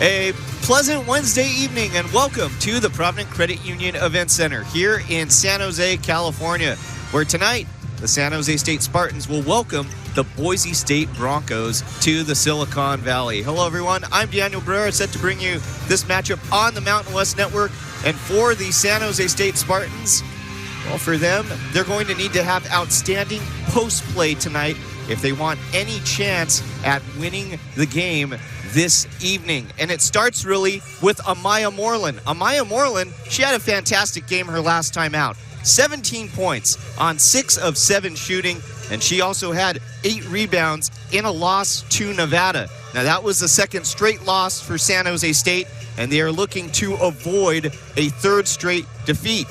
A pleasant Wednesday evening and welcome to the Provident Credit Union Event Center here in San Jose, California, where tonight the San Jose State Spartans will welcome the Boise State Broncos to the Silicon Valley. Hello everyone, I'm Daniel Brewer, set to bring you this matchup on the Mountain West Network. And for the San Jose State Spartans, well, for them, they're going to need to have outstanding post play tonight if they want any chance at winning the game this evening. And it starts really with Amaya Moreland. Amaya Moreland, she had a fantastic game her last time out. 17 points on 6 of 7 shooting, and she also had 8 rebounds in a loss to Nevada. Now that was the second straight loss for San Jose State, and they are looking to avoid a third straight defeat.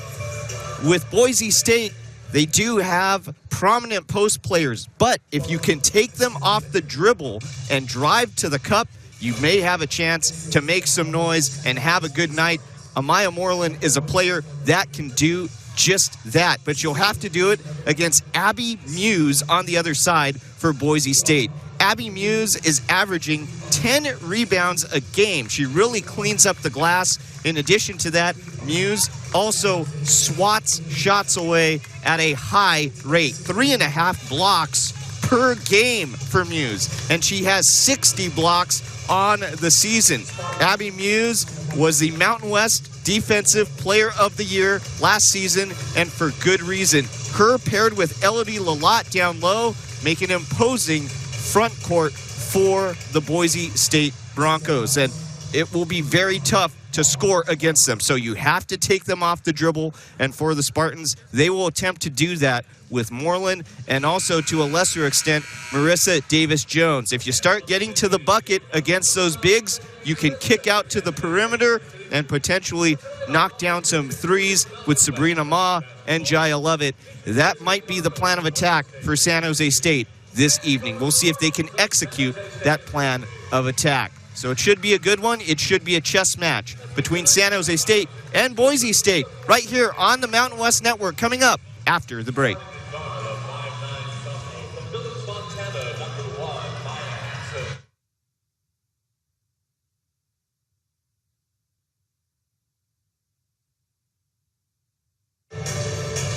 With Boise State, they do have prominent post players, but if you can take them off the dribble and drive to the cup, you may have a chance to make some noise and have a good night. Amaya Moreland is a player that can do just that, but you'll have to do it against Abby Muse on the other side for Boise State. Abby Muse is averaging 10 rebounds a game. She really cleans up the glass. In addition to that, Muse also swats shots away at a high rate. 3.5 blocks per game for Muse, and she has 60 blocks on the season. Abby Muse was the Mountain West Defensive Player of the Year last season, and for good reason. Her paired with Elodie Lalott down low make an imposing front court for the Boise State Broncos, and it will be very tough to score against them. So you have to take them off the dribble, and for the Spartans, they will attempt to do that with Moreland and also, to a lesser extent, Marissa Davis-Jones. If you start getting to the bucket against those bigs, you can kick out to the perimeter and potentially knock down some threes with Sabrina Ma and Jaya Lovett. That might be the plan of attack for San Jose State this evening. We'll see if they can execute that plan of attack. So it should be a good one. It should be a chess match between San Jose State and Boise State right here on the Mountain West Network, coming up after the break.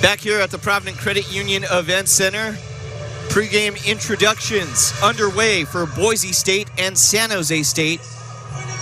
Back here at the Provident Credit Union Event Center, pregame introductions underway for Boise State and San Jose State,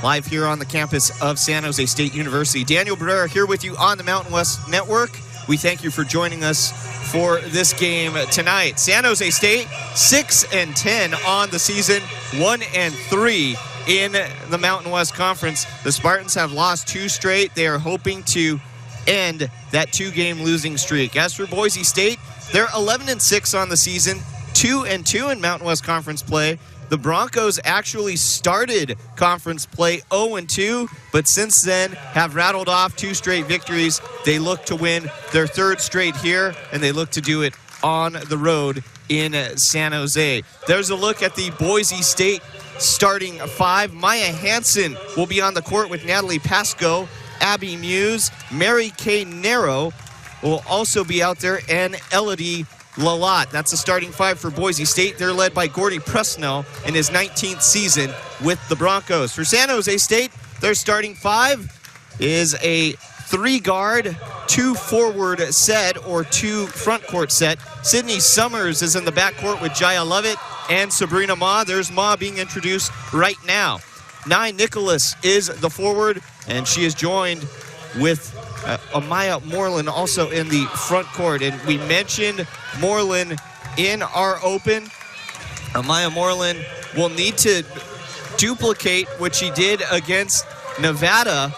live here on the campus of San Jose State University. Daniel Barrera here with you on the Mountain West Network. We thank you for joining us for this game tonight. San Jose State 6-10 on the season, 1-3 in the Mountain West Conference. The Spartans have lost 2 straight. They are hoping to end that 2-game losing streak. As for Boise State, they're 11-6 on the season, 2-2 in Mountain West Conference play. The Broncos actually started conference play 0-2, but since then have rattled off 2 straight victories. They look to win their 3rd straight here, and they look to do it on the road in San Jose. There's a look at the Boise State starting 5. Maya Hansen will be on the court with Natalie Pasco. Abby Muse, Mary Kay Nero will also be out there, and Elodie Lalott. That's the starting 5 for Boise State. They're led by Gordy Presnell in his 19th season with the Broncos. For San Jose State, their starting 5 is a 3-guard, 2-forward set or 2 front court set. Sydney Summers is in the backcourt with Jaya Lovett and Sabrina Ma. There's Ma being introduced right now. Nye Nicholas is the forward, and she is joined with Amaya Moreland also in the front court. And we mentioned Moreland in our open. Amaya Moreland will need to duplicate what she did against Nevada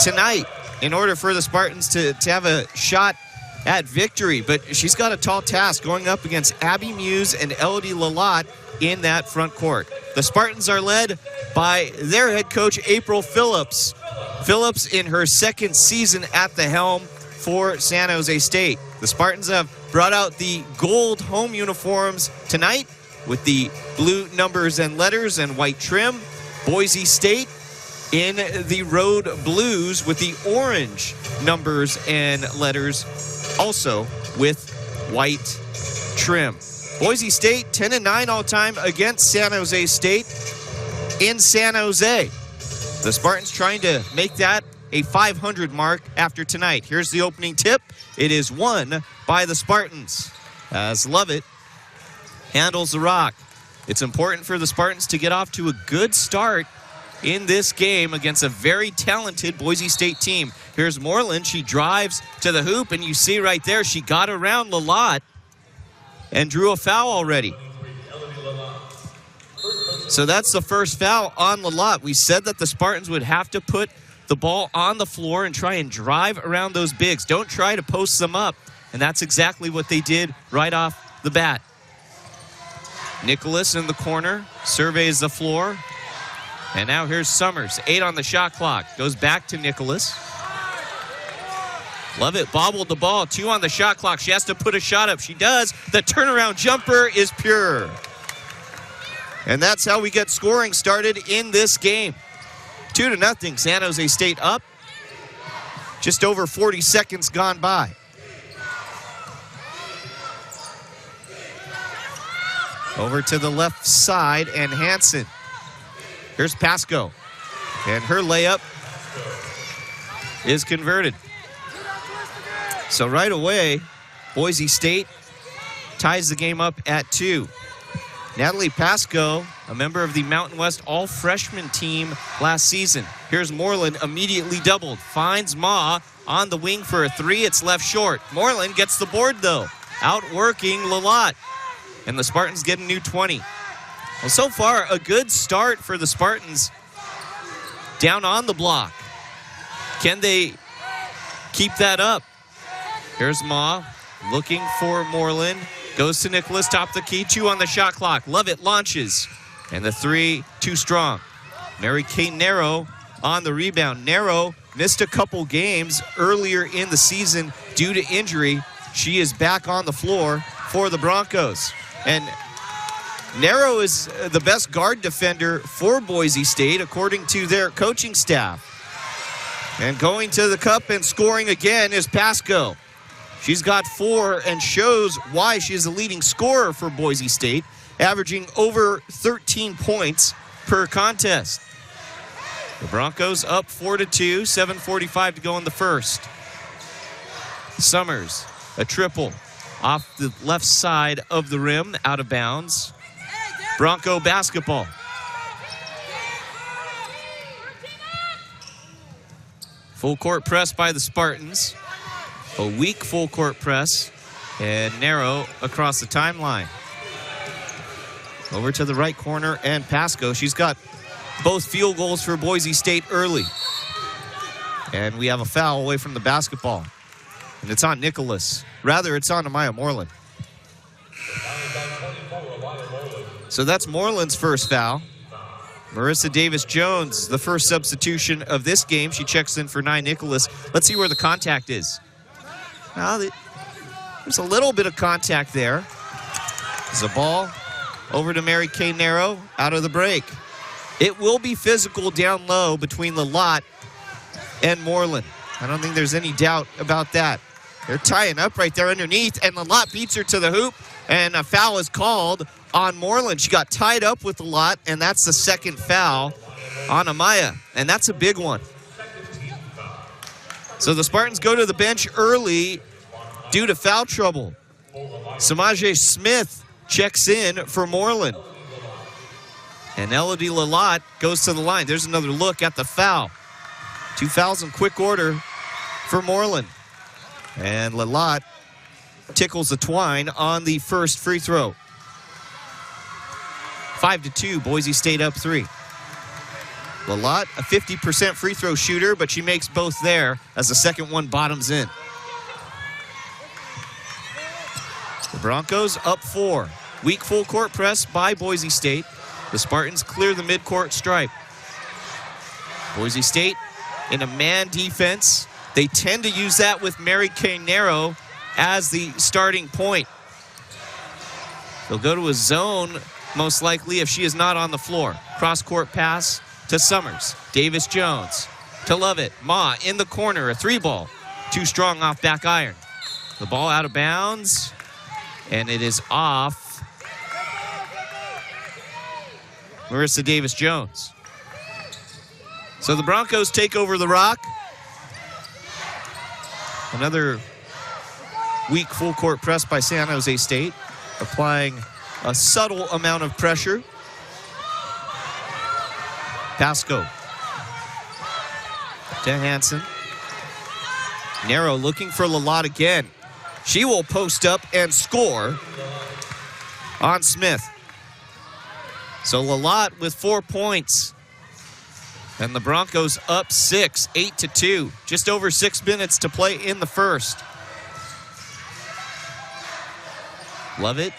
tonight in order for the Spartans to have a shot at victory. But she's got a tall task going up against Abby Muse and Elodie Lalott in that front court. The Spartans are led by their head coach, April Phillips. Phillips in her 2nd season at the helm for San Jose State. The Spartans have brought out the gold home uniforms tonight with the blue numbers and letters and white trim. Boise State in the road blues with the orange numbers and letters, also with white trim. Boise State 10-9 all time against San Jose State in San Jose. The Spartans trying to make that a 500 mark after tonight. Here's the opening tip. It is won by the Spartans as Lovett handles the rock. It's important for the Spartans to get off to a good start in this game against a very talented Boise State team. Here's Moreland. She drives to the hoop, and you see right there she got around Lalott and drew a foul already. So that's the first foul on Lalott. We said that the Spartans would have to put the ball on the floor and try and drive around those bigs. Don't try to post them up, and that's exactly what they did right off the bat. Nicholas in the corner, surveys the floor. And now here's Summers, 8 on the shot clock. Goes back to Nicholas. Lovett bobbled the ball, 2 on the shot clock. She has to put a shot up. She does. The turnaround jumper is pure. And that's how we get scoring started in this game. 2-0, San Jose State up. Just over 40 seconds gone by. Over to the left side, and Hansen. Here's Pasco, and her layup is converted. So right away, Boise State ties the game up at 2. Natalie Pasco, a member of the Mountain West all-freshman team last season. Here's Moreland, immediately doubled. Finds Ma on the wing for a 3. It's left short. Moreland gets the board, though, outworking Lalott. And the Spartans get a new 20. Well, so far, a good start for the Spartans down on the block. Can they keep that up? Here's Ma looking for Moreland. Goes to Nicholas, top of the key, 2 on the shot clock. Lovett launches, and the 3 too strong. Mary Kay Narrow on the rebound. Narrow missed a couple games earlier in the season due to injury. She is back on the floor for the Broncos. And Narrow is the best guard defender for Boise State, according to their coaching staff. And going to the cup and scoring again is Pasco. She's got 4 and shows why she is the leading scorer for Boise State, averaging over 13 points per contest. The Broncos up 4-2, 7:45 to go in the first. Summers, a triple off the left side of the rim, out of bounds. Bronco basketball. Full court press by the Spartans. A weak full court press, and Narrow across the timeline. Over to the right corner, and Pasco. She's got both field goals for Boise State early. And we have a foul away from the basketball. And it's on Nicholas. Rather, it's on Amaya Moreland. So that's Moreland's first foul. Marissa Davis-Jones, the first substitution of this game. She checks in for Nye Nicholas. Let's see where the contact is. Now, there's a little bit of contact there. There's a ball over to Mary Kay Narrow out of the break. It will be physical down low between Lalott and Moreland. I don't think there's any doubt about that. They're tying up right there underneath, and Lalott beats her to the hoop, and a foul is called on Moreland. She got tied up with Lalott, and that's the second foul on Amaya, and that's a big one. So the Spartans go to the bench early due to foul trouble. Samaje Smith checks in for Moreland. And Elodie Lalott goes to the line. There's another look at the foul. 2 fouls in quick order for Moreland. And Lalott tickles the twine on the first free throw. 5-2, Boise State up 3. Lalott, a 50% free throw shooter, but she makes both there as the second one bottoms in. The Broncos up 4. Weak full court press by Boise State. The Spartans clear the midcourt stripe. Boise State in a man defense. They tend to use that with Mary Kay Narrow as the starting point. They'll go to a zone, most likely, if she is not on the floor. Cross-court pass to Summers. Davis-Jones to Lovett. Ma in the corner, a 3-ball. Too strong off back iron. The ball out of bounds, and it is off Marissa Davis-Jones. So the Broncos take over the rock. Another weak full court press by San Jose State, applying a subtle amount of pressure. Pasco to Hansen. Narrow looking for Lalott again. She will post up and score on Smith. So Lalott with 4 points. And the Broncos up 6, 8-2. Just over 6 minutes to play in the first. Lovett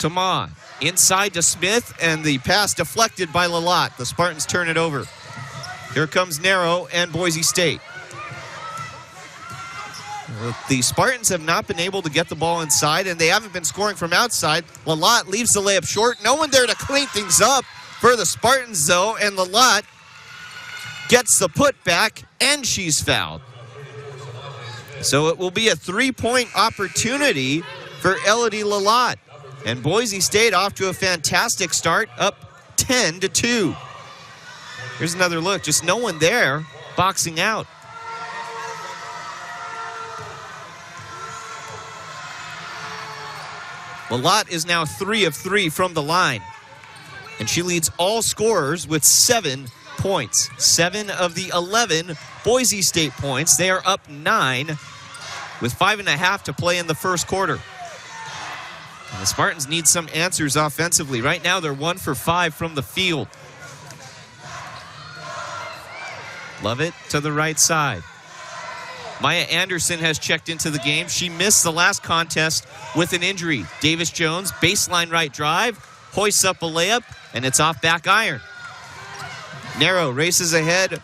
to Ma. Inside to Smith, and the pass deflected by Lalott. The Spartans turn it over. Here comes Narrow and Boise State. The Spartans have not been able to get the ball inside, and they haven't been scoring from outside. Lalott leaves the layup short. No one there to clean things up for the Spartans, though, and Lalott gets the putback, and she's fouled. So it will be a 3-point opportunity for Elodie Lalott. And Boise State off to a fantastic start, up 10-2. Here's another look. Just no one there boxing out. Lalott is now 3 of 3 from the line. And she leads all scorers with 7 points. 7 of the 11 Boise State points. They are up 9 with 5.5 to play in the first quarter. And the Spartans need some answers offensively. Right now, they're 1 for 5 from the field. Lovett to the right side. Maya Anderson has checked into the game. She missed the last contest with an injury. Davis Jones, baseline right drive, hoists up a layup, and it's off back iron. Narrow races ahead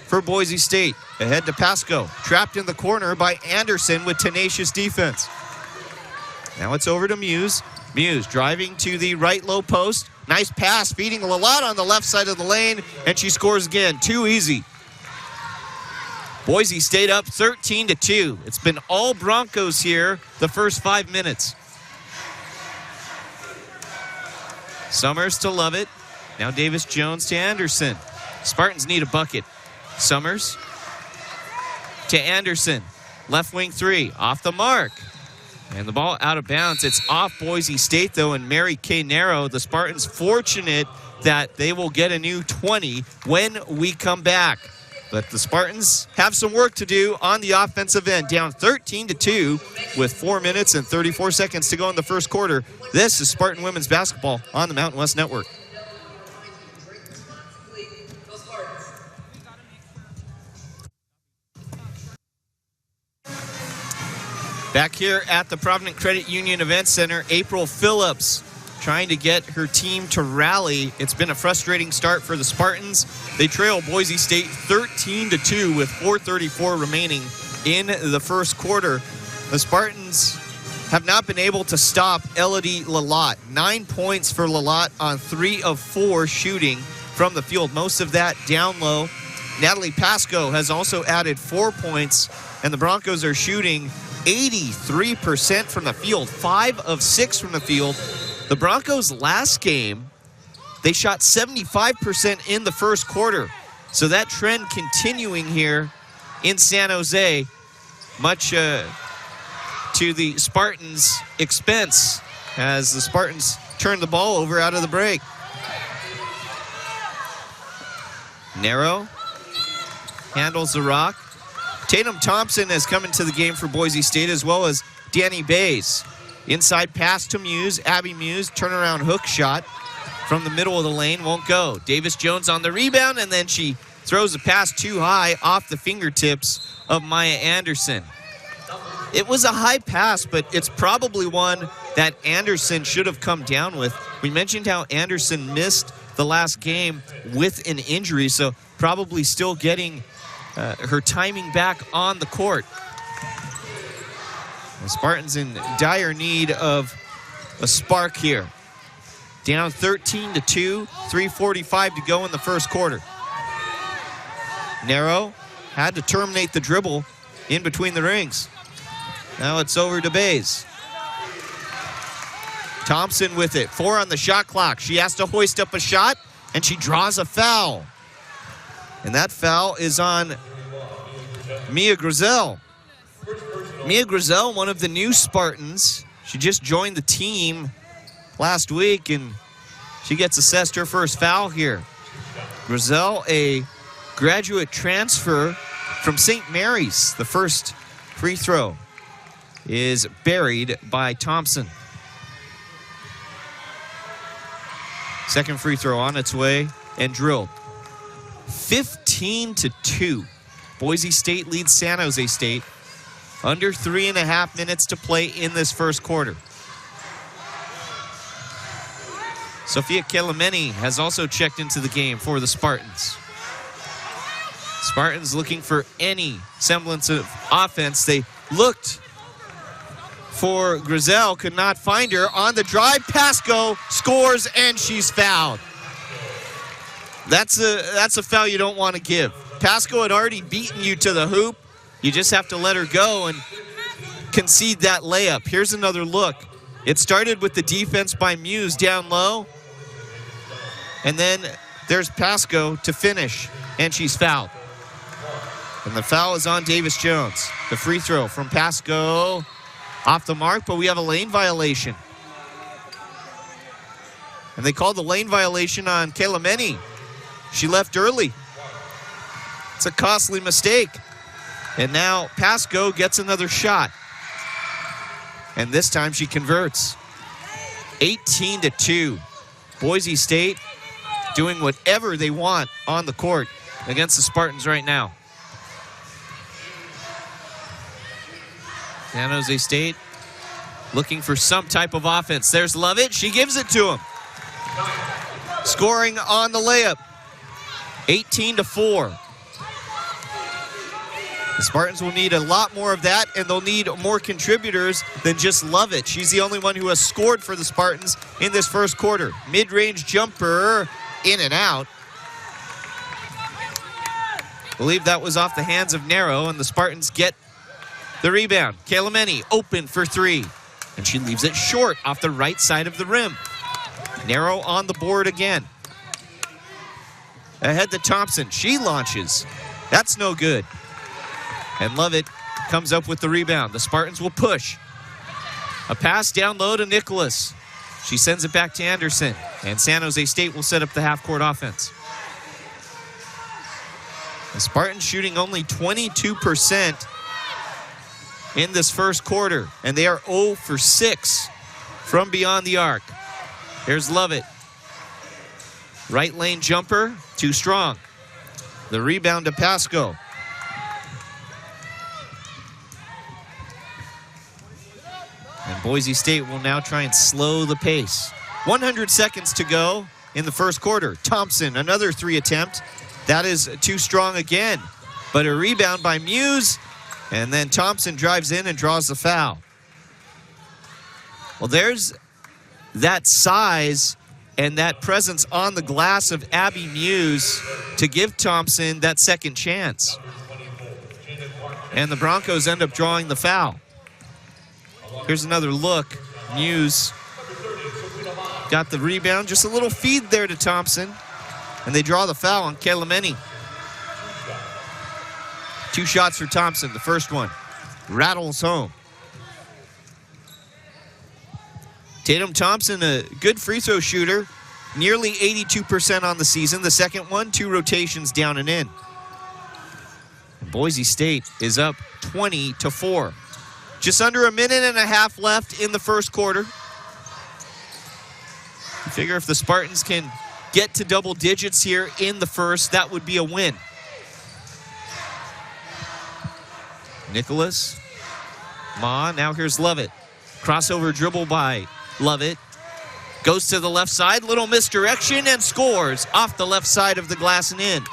for Boise State. Ahead to Pasco. Trapped in the corner by Anderson with tenacious defense. Now it's over to Muse. Muse driving to the right low post. Nice pass, feeding Lalott on the left side of the lane, and she scores again. Too easy. Boise State up 13-2. It's been all Broncos here the first 5 minutes. Summers to Lovett. Now Davis Jones to Anderson. Spartans need a bucket. Summers to Anderson. Left wing 3, off the mark. And the ball out of bounds. It's off Boise State, though, and Mary Kay Narrow. The Spartans fortunate that they will get a new 20 when we come back. But the Spartans have some work to do on the offensive end. Down 13-2 with 4 minutes and 34 seconds to go in the first quarter. This is Spartan Women's Basketball on the Mountain West Network. Back here at the Provident Credit Union Event Center, April Phillips trying to get her team to rally. It's been a frustrating start for the Spartans. They trail Boise State 13-2 with 4:34 remaining in the first quarter. The Spartans have not been able to stop Elodie Lalott. 9 points for Lalott on 3 of 4 shooting from the field. Most of that down low. Natalie Pasco has also added 4 points, and the Broncos are shooting 83% from the field, 5 of 6 from the field. The Broncos last game, they shot 75% in the first quarter. So that trend continuing here in San Jose, much to the Spartans' expense as the Spartans turn the ball over out of the break. Narrow handles the rock. Tatum Thompson has come into the game for Boise State, as well as Danny Bays. Inside pass to Muse. Abby Muse, turnaround hook shot from the middle of the lane, won't go. Davis Jones on the rebound, and then she throws a pass too high off the fingertips of Maya Anderson. It was a high pass, but it's probably one that Anderson should have come down with. We mentioned how Anderson missed the last game with an injury, so probably still getting her timing back on the court. The Spartans in dire need of a spark here. Down 13-2, 3:45 to go in the first quarter. Narrow had to terminate the dribble in between the rings. Now it's over to Bays. Thompson with it, 4 on the shot clock. She has to hoist up a shot, and she draws a foul. And that foul is on Mia Grizel. Mia Grizel, one of the new Spartans. She just joined the team last week, and she gets assessed her first foul here. Grizel, a graduate transfer from St. Mary's. The first free throw is buried by Thompson. Second free throw on its way and drilled. 15-2. Boise State leads San Jose State. Under 3.5 minutes to play in this first quarter. Sophia Kelemeni has also checked into the game for the Spartans. Spartans looking for any semblance of offense. They looked for Grizel, could not find her. On the drive, Pasco scores, and she's fouled. That's a foul you don't want to give. Pasco had already beaten you to the hoop. You just have to let her go and concede that layup. Here's another look. It started with the defense by Muse down low. And then there's Pasco to finish, and she's fouled. And the foul is on Davis Jones. The free throw from Pasco off the mark, but we have a lane violation. And they called the lane violation on Kelemeni. She left early. It's a costly mistake. And now Pasco gets another shot. And this time she converts. 18-2. Boise State doing whatever they want on the court against the Spartans right now. San Jose State looking for some type of offense. There's Lovett. She gives it to him. Scoring on the layup. 18-4. The Spartans will need a lot more of that, and they'll need more contributors than just Lovett. She's the only one who has scored for the Spartans in this first quarter. Mid-range jumper, in and out. I believe that was off the hands of Narrow, and the Spartans get the rebound. Kelemeni open for three, and she leaves it short off the right side of the rim. Narrow on the board again. Ahead to Thompson. She launches. That's no good. And Lovett comes up with the rebound. The Spartans will push. A pass down low to Nicholas. She sends it back to Anderson. And San Jose State will set up the half-court offense. The Spartans shooting only 22% in this first quarter. And they are 0 for 6 from beyond the arc. Here's Lovett. Right lane jumper, too strong. The rebound to Pasco. And Boise State will now try and slow the pace. 100 seconds to go in the first quarter. Thompson, another three attempt. That is too strong again. But a rebound by Muse. And then Thompson drives in and draws the foul. Well, there's that size and that presence on the glass of Abby Muse to give Thompson that second chance. And the Broncos end up drawing the foul. Here's another look. Muse got the rebound. Just a little feed there to Thompson. And they draw the foul on Kelemeni. 2 shots for Thompson. The first one rattles home. Tatum Thompson, a good free throw shooter. Nearly 82% on the season. The second one, 2 rotations down and in. And Boise State is up 20-4. Just under a minute and a half left in the first quarter. You figure if the Spartans can get to double digits here in the first, that would be a win. Nicholas. Now here's Lovett. Crossover dribble by Lovett. Goes to the left side, little misdirection, and scores off the left side of the glass and in.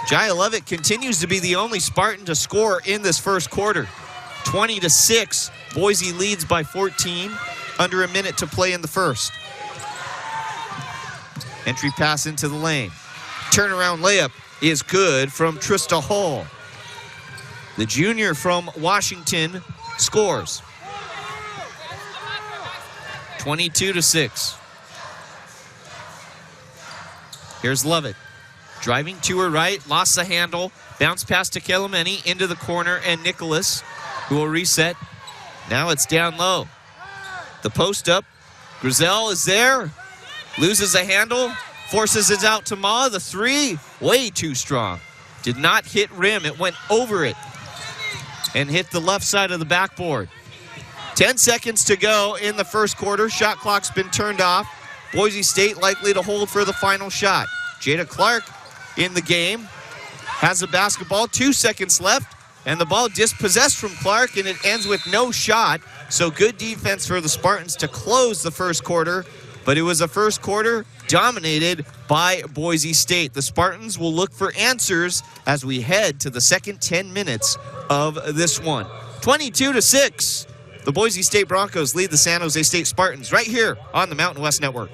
Jaya Lovett continues to be the only Spartan to score in this first quarter. 20-6, Boise leads by 14, under a minute to play in the first. Entry pass into the lane. Turnaround layup is good from Trista Hall. The junior from Washington scores. 22-6. Here's Lovett. driving to her right, lost the handle, bounced past to Kelemeni into the corner, and Nicholas, who will reset. Now it's down low. The post up. Grizel is there, loses the handle, forces it out to Ma. The three, way too strong. Did not hit rim. It went over it and hit the left side of the backboard. 10 seconds to go in the first quarter. Shot clock's been turned off. Boise State likely to hold for the final shot. Jada Clark in the game. Has the basketball. 2 seconds left. And the ball dispossessed from Clark, and it ends with no shot. So good defense for the Spartans to close the first quarter. But it was a first quarter dominated by Boise State. The Spartans will look for answers as we head to the second 10 minutes of this one. 22-6. The Boise State Broncos lead the San Jose State Spartans right here on the Mountain West Network.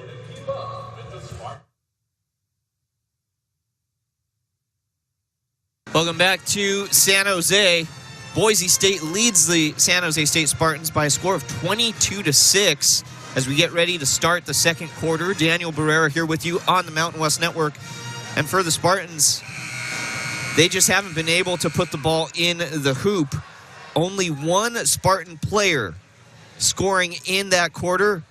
Welcome back to San Jose. Boise State leads the San Jose State Spartans by a score of 22-6 as we get ready to start the second quarter. Daniel Barrera here with you on the Mountain West Network. And for the Spartans, they just haven't been able to put the ball in the hoop. Only one Spartan player scoring in that quarter.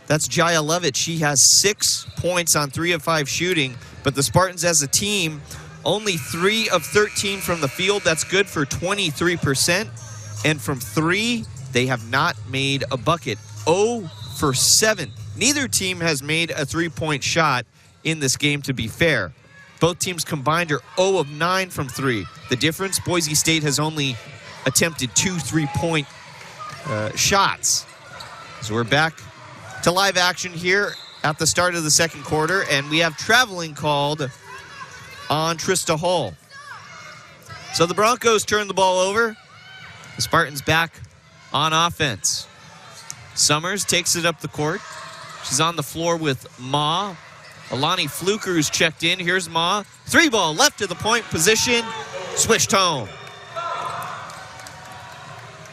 That's Jaya Levitt. She has 6 points on 3 of 5 shooting. But the Spartans as a team, only 3 of 13 from the field. That's good for 23%. And from 3, they have not made a bucket. 0 for 7. Neither team has made a 3-point shot in this game, to be fair. Both teams combined are 0 of 9 from 3. The difference, Boise State has only attempted 2 3-point shots. So we're back to live action here at the start of the second quarter, and we have traveling called on Trista Hall. So the Broncos turn the ball over. The Spartans back on offense. Summers takes it up the court. She's on the floor with Ma. Alani Fluker's checked in. Here's Ma. 3-ball left to the point position. Switched home.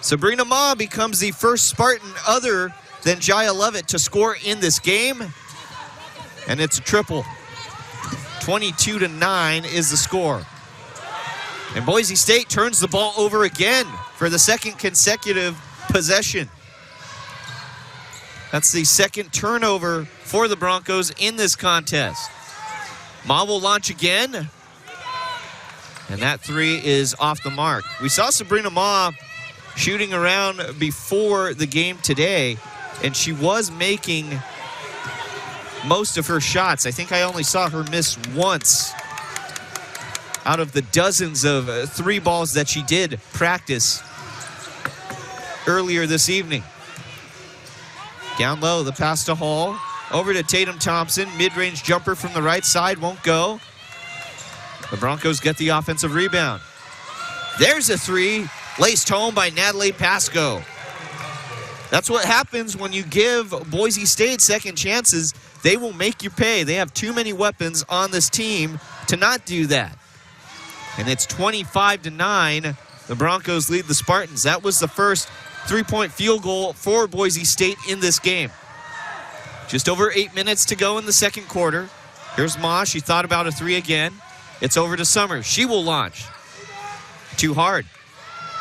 Sabrina Ma becomes the first Spartan other than Jaya Levitt to score in this game. And it's a triple. 22-9 is the score. And Boise State turns the ball over again for the second consecutive possession. That's the second turnover for the Broncos in this contest. Ma will launch again. And that 3 is off the mark. We saw Sabrina Ma shooting around before the game today, and she was making most of her shots. I think I only saw her miss once out of the dozens of 3 balls that she did practice earlier this evening. Down low, the pass to Hall. Over to Tatum Thompson. Mid-range jumper from the right side, won't go. The Broncos get the offensive rebound. There's a 3, laced home by Natalie Pasco. That's what happens when you give Boise State second chances. They will make you pay. They have too many weapons on this team to not do that. And it's 25-9. The Broncos lead the Spartans. That was the first 3-point field goal for Boise State in this game. Just over 8 minutes to go in the second quarter. Here's Ma. She thought about a 3 again. It's over to Summers. She will launch. Too hard.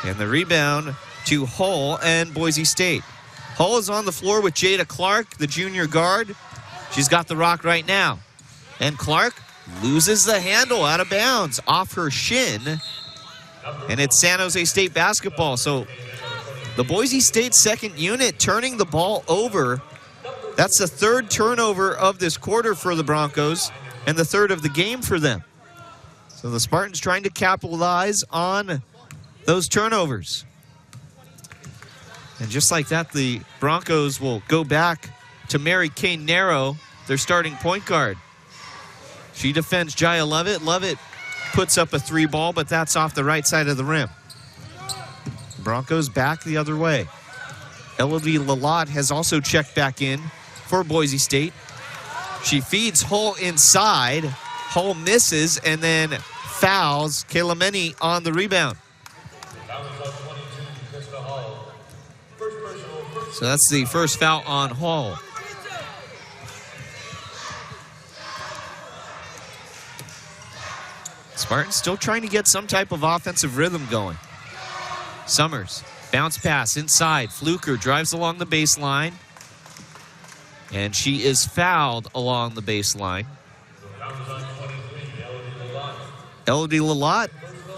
And the rebound to Hull and Boise State. Hull is on the floor with Jada Clark, the junior guard. She's got the rock right now. And Clark loses the handle out of bounds off her shin. And it's San Jose State basketball. So the Boise State second unit turning the ball over. That's the 3rd turnover of this quarter for the Broncos and the 3rd of the game for them. So the Spartans trying to capitalize on those turnovers. And just like that, the Broncos will go back to Mary Kay Narrow, their starting point guard. She defends Jaya Levitt. Levitt puts up a 3-ball, but that's off the right side of the rim. Broncos back the other way. Elodie Lalott has also checked back in for Boise State. She feeds Hull inside. Hull misses and then fouls Kelemeni on the rebound. So that's the first foul on Hull. Spartans still trying to get some type of offensive rhythm going. Summers, bounce pass inside. Fluker drives along the baseline. And she is fouled along the baseline. Elodie Lalott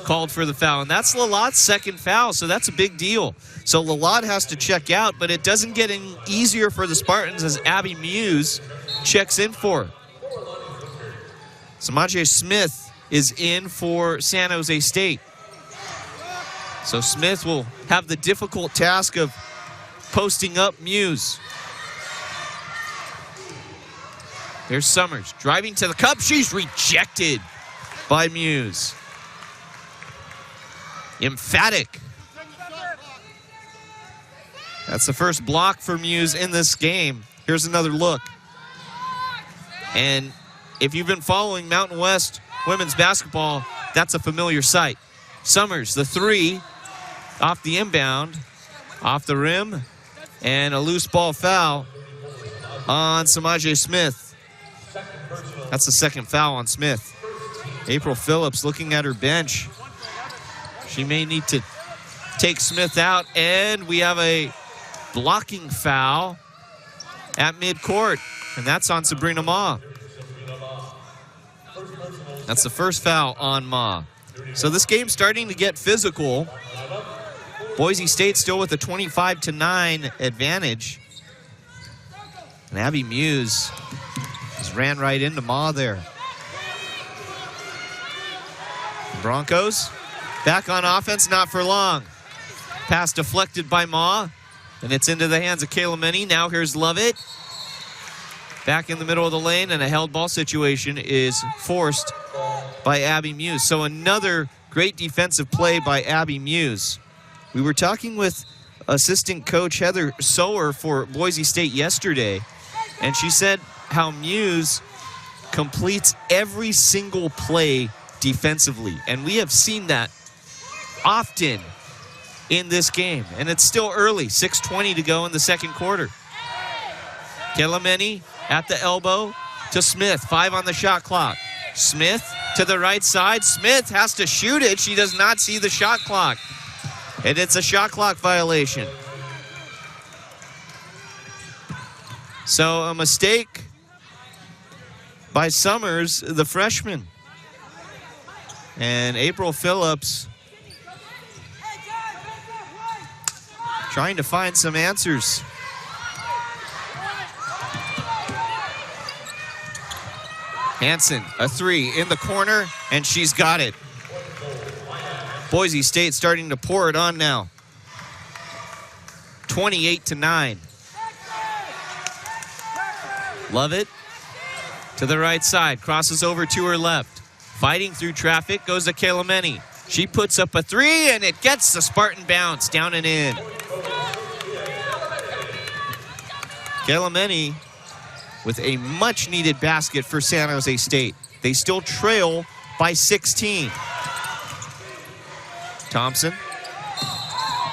called for the foul, and that's Lalott's second foul, so that's a big deal. So Lalott has to check out, but it doesn't get any easier for the Spartans as Abby Muse checks in for her. Samaje Smith is in for San Jose State. So Smith will have the difficult task of posting up Muse. There's Summers driving to the cup. She's rejected by Muse. Emphatic. That's the first block for Muse in this game. Here's another look. And if you've been following Mountain West women's basketball, that's a familiar sight. Summers, the three, off the inbound, off the rim, and a loose ball foul on Samaje Smith. That's the second foul on Smith. April Phillips looking at her bench. She may need to take Smith out, and we have a blocking foul at midcourt, and that's on Sabrina Ma. That's the first foul on Ma. So this game's starting to get physical. Boise State still with a 25-9 advantage. And Abby Muse just ran right into Ma there. Broncos back on offense, not for long. Pass deflected by Ma, and it's into the hands of Kayla Meny. Now here's Lovett. Back in the middle of the lane, and a held ball situation is forced by Abby Muse. So another great defensive play by Abby Muse. We were talking with assistant coach Heather Sower for Boise State yesterday, and she said how Muse completes every single play defensively. And we have seen that often in this game. And it's still early, 6:20 to go in the second quarter. Kayla Meny at the elbow to Smith, 5 on the shot clock. Smith to the right side. Smith has to shoot it. She does not see the shot clock. And it's a shot clock violation. So a mistake by Summers, the freshman. And April Phillips trying to find some answers. Hansen, a 3 in the corner, and she's got it. Boise State starting to pour it on now. 28-9. Lovett to the right side, crosses over to her left. Fighting through traffic, goes to Kayla Meny. She puts up a 3, and it gets the Spartan bounce down and in. Kayla Meny with a much-needed basket for San Jose State. They still trail by 16. Thompson.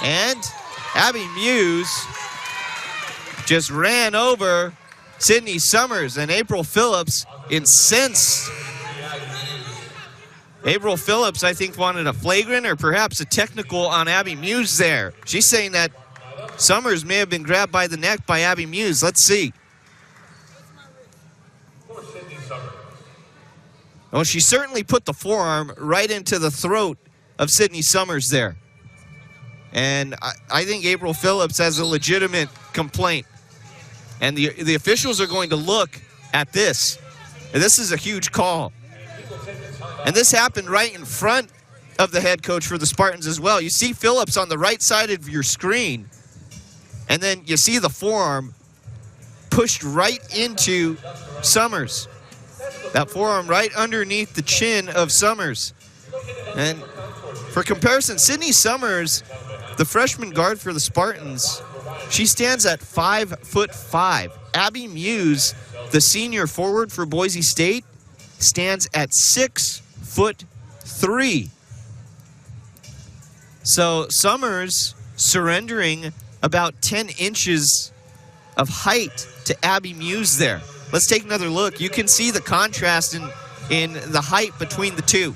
And Abby Muse just ran over Sydney Summers, and April Phillips incensed. April Phillips, I think, wanted a flagrant or perhaps a technical on Abby Muse there. She's saying that Summers may have been grabbed by the neck by Abby Muse. Let's see. Well, she certainly put the forearm right into the throat of Sydney Summers there. And I think April Phillips has a legitimate complaint. And the officials are going to look at this. And this is a huge call. And this happened right in front of the head coach for the Spartans as well. You see Phillips on the right side of your screen, and then you see the forearm pushed right into Summers. That forearm right underneath the chin of Summers. And for comparison, Sydney Summers, the freshman guard for the Spartans, she stands at 5'5". Abby Muse, the senior forward for Boise State, stands at 6'3". So Summers surrendering about 10 inches of height to Abby Muse there. Let's take another look. You can see the contrast in the height between the two.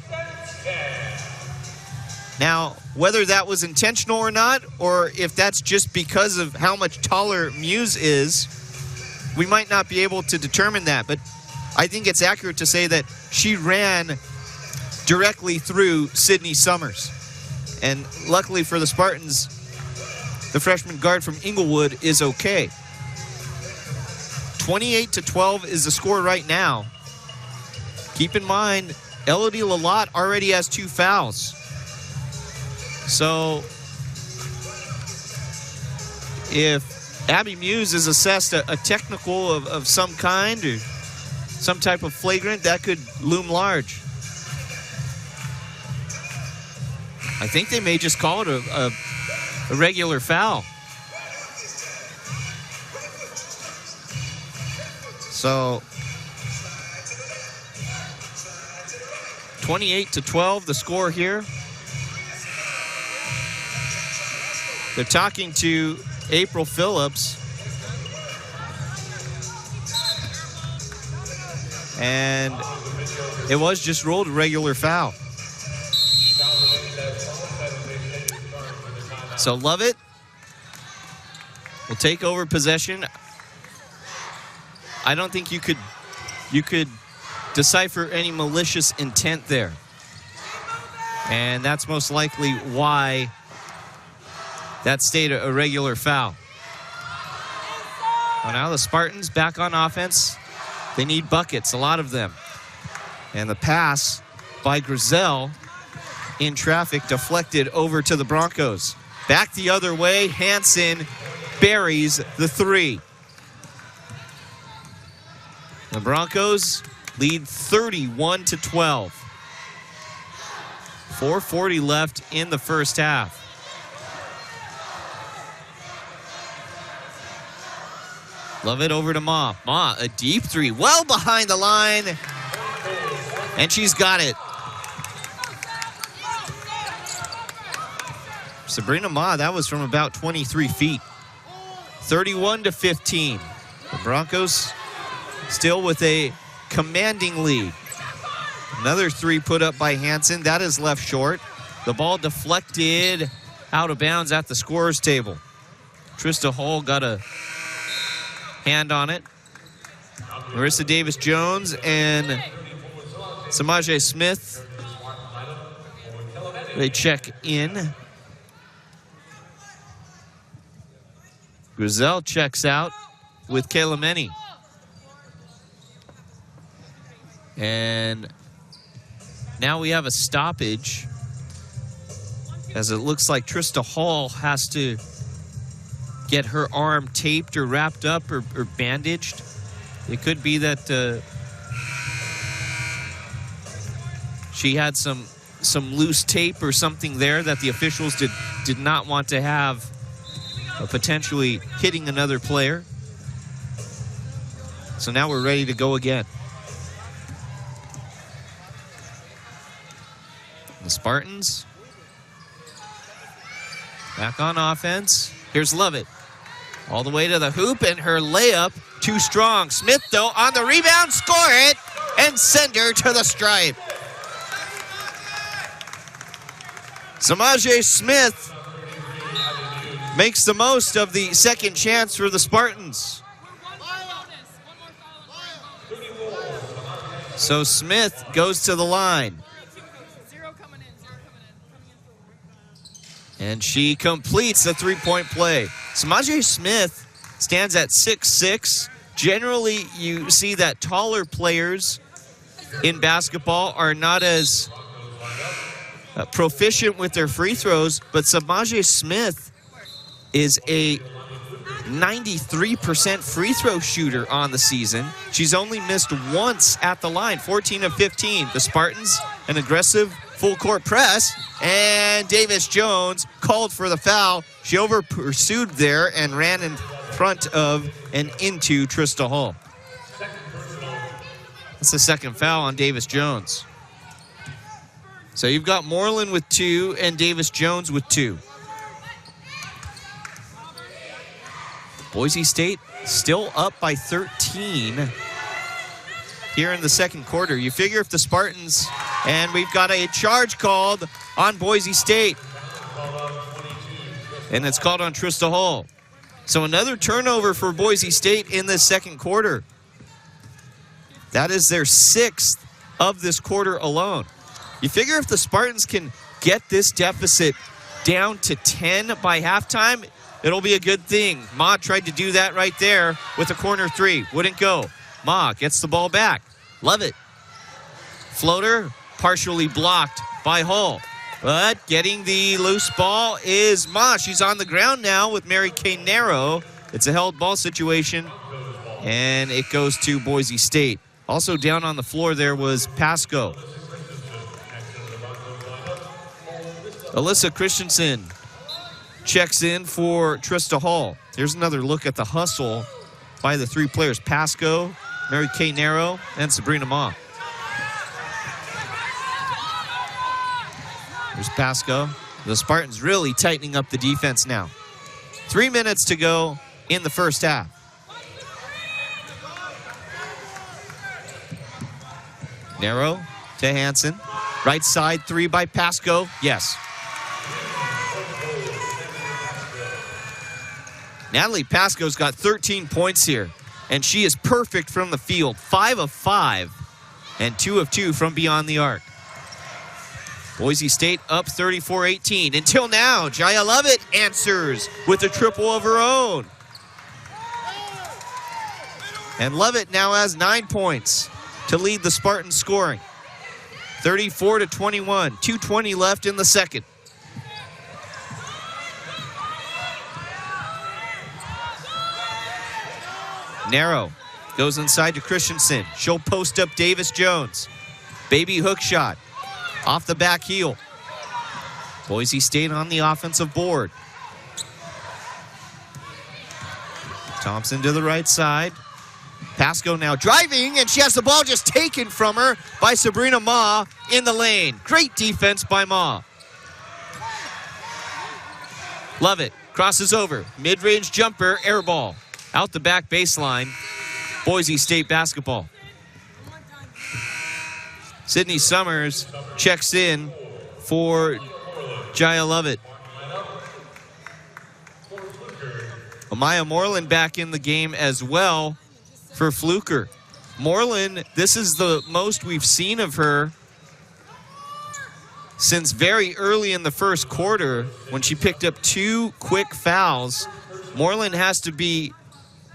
Now, whether that was intentional or not, or if that's just because of how much taller Muse is, we might not be able to determine that. But I think it's accurate to say that she ran directly through Sydney Summers. And luckily for the Spartans, the freshman guard from Inglewood is okay. 28-12 is the score right now. Keep in mind, Elodie Lalott already has 2 fouls. So if Abby Muse is assessed a technical of some kind or some type of flagrant, that could loom large. I think they may just call it a regular foul. So 28-12 the score here. They're talking to April Phillips. And it was just ruled a regular foul. So Lovett will take over possession. I don't think you could decipher any malicious intent there. And that's most likely why that stayed a regular foul. Well, now the Spartans back on offense. They need buckets, a lot of them. And the pass by Grizel in traffic deflected over to the Broncos. Back the other way, Hansen buries the 3. The Broncos lead 31-12. 4:40 left in the first half. Love it over to Ma. Ma, a deep 3, well behind the line. And she's got it. Sabrina Ma, that was from about 23 feet. 31-15. The Broncos still with a commanding lead. Another 3 put up by Hansen. That is left short. The ball deflected out of bounds at the scorer's table. Trista Hall got a hand on it. Marissa Davis-Jones and Samaje Smith, they check in. Grizel checks out with Kayla Meni. And now we have a stoppage, as it looks like Trista Hall has to get her arm taped or wrapped up or bandaged. It could be that she had some loose tape or something there that the officials did not want to have potentially hitting another player. So now we're ready to go again. The Spartans back on offense. Here's Lovett. All the way to the hoop, and her layup too strong. Smith, though, on the rebound, score it, and send her to the stripe. Samaje Smith makes the most of the second chance for the Spartans. So Smith goes to the line. And she completes the 3-point play. Samaje Smith stands at 6'6". Generally, you see that taller players in basketball are not as proficient with their free throws, but Samaje Smith is a 93% free throw shooter on the season. She's only missed once at the line, 14 of 15. The Spartans, an aggressive full court press, and Davis-Jones called for the foul. She over-pursued there and ran in front of and into Trista Hall. That's the second foul on Davis-Jones. So you've got Moreland with 2 and Davis-Jones with 2. Boise State still up by 13 here in the second quarter. You figure if the Spartans And we've got a charge called on Boise State. And it's called on Trista Hall. So another turnover for Boise State in this second quarter. That is their 6th of this quarter alone. You figure if the Spartans can get this deficit down to 10 by halftime, it'll be a good thing. Ma tried to do that right there with a corner 3. Wouldn't go. Ma gets the ball back. Love it. Floater partially blocked by Hull. But getting the loose ball is Ma. She's on the ground now with Mary Kay Narrow. It's a held ball situation, and it goes to Boise State. Also down on the floor there was Pasco. Alyssa Christensen checks in for Trista Hall. Here's another look at the hustle by the 3 players, Pasco, Mary Kay Narrow, and Sabrina Ma. Here's Pasco. The Spartans really tightening up the defense now. 3 minutes to go in the first half. Narrow to Hansen. Right side 3 by Pasco. Yes. Natalie Pasco's got 13 points here, and she is perfect from the field. 5 of 5 and 2 of 2 from beyond the arc. Boise State up 34-18. Until now, Jaya Lovett answers with a triple of her own. And Lovett now has 9 points to lead the Spartans scoring. 34-21, 2:20 left in the second. Narrow goes inside to Christensen. She'll post up Davis Jones. Baby hook shot off the back heel. Boise State on the offensive board. Thompson to the right side. Pasco now driving, and she has the ball just taken from her by Sabrina Ma in the lane. Great defense by Ma. Love it. Crosses over. Mid-range jumper, air ball. Out the back baseline. Boise State basketball. Sydney Summers checks in for Jaya Lovett. Amaya Moreland back in the game as well for Fluker. Moreland, this is the most we've seen of her since very early in the first quarter when she picked up 2 quick fouls. Moreland has to be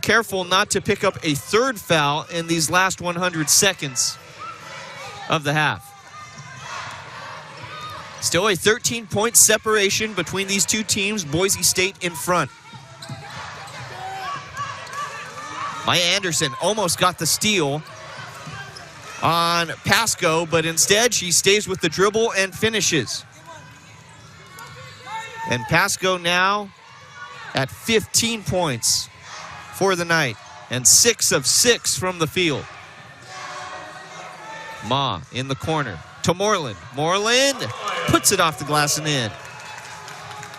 careful not to pick up a 3rd foul in these last 100 seconds of the half. Still a 13-point separation between these 2 teams. Boise State in front. Maya Anderson almost got the steal on Pasco, but instead she stays with the dribble and finishes. And Pasco now at 15 points for the night and 6 of 6 from the field. Ma in the corner to Moreland. Moreland puts it off the glass and in.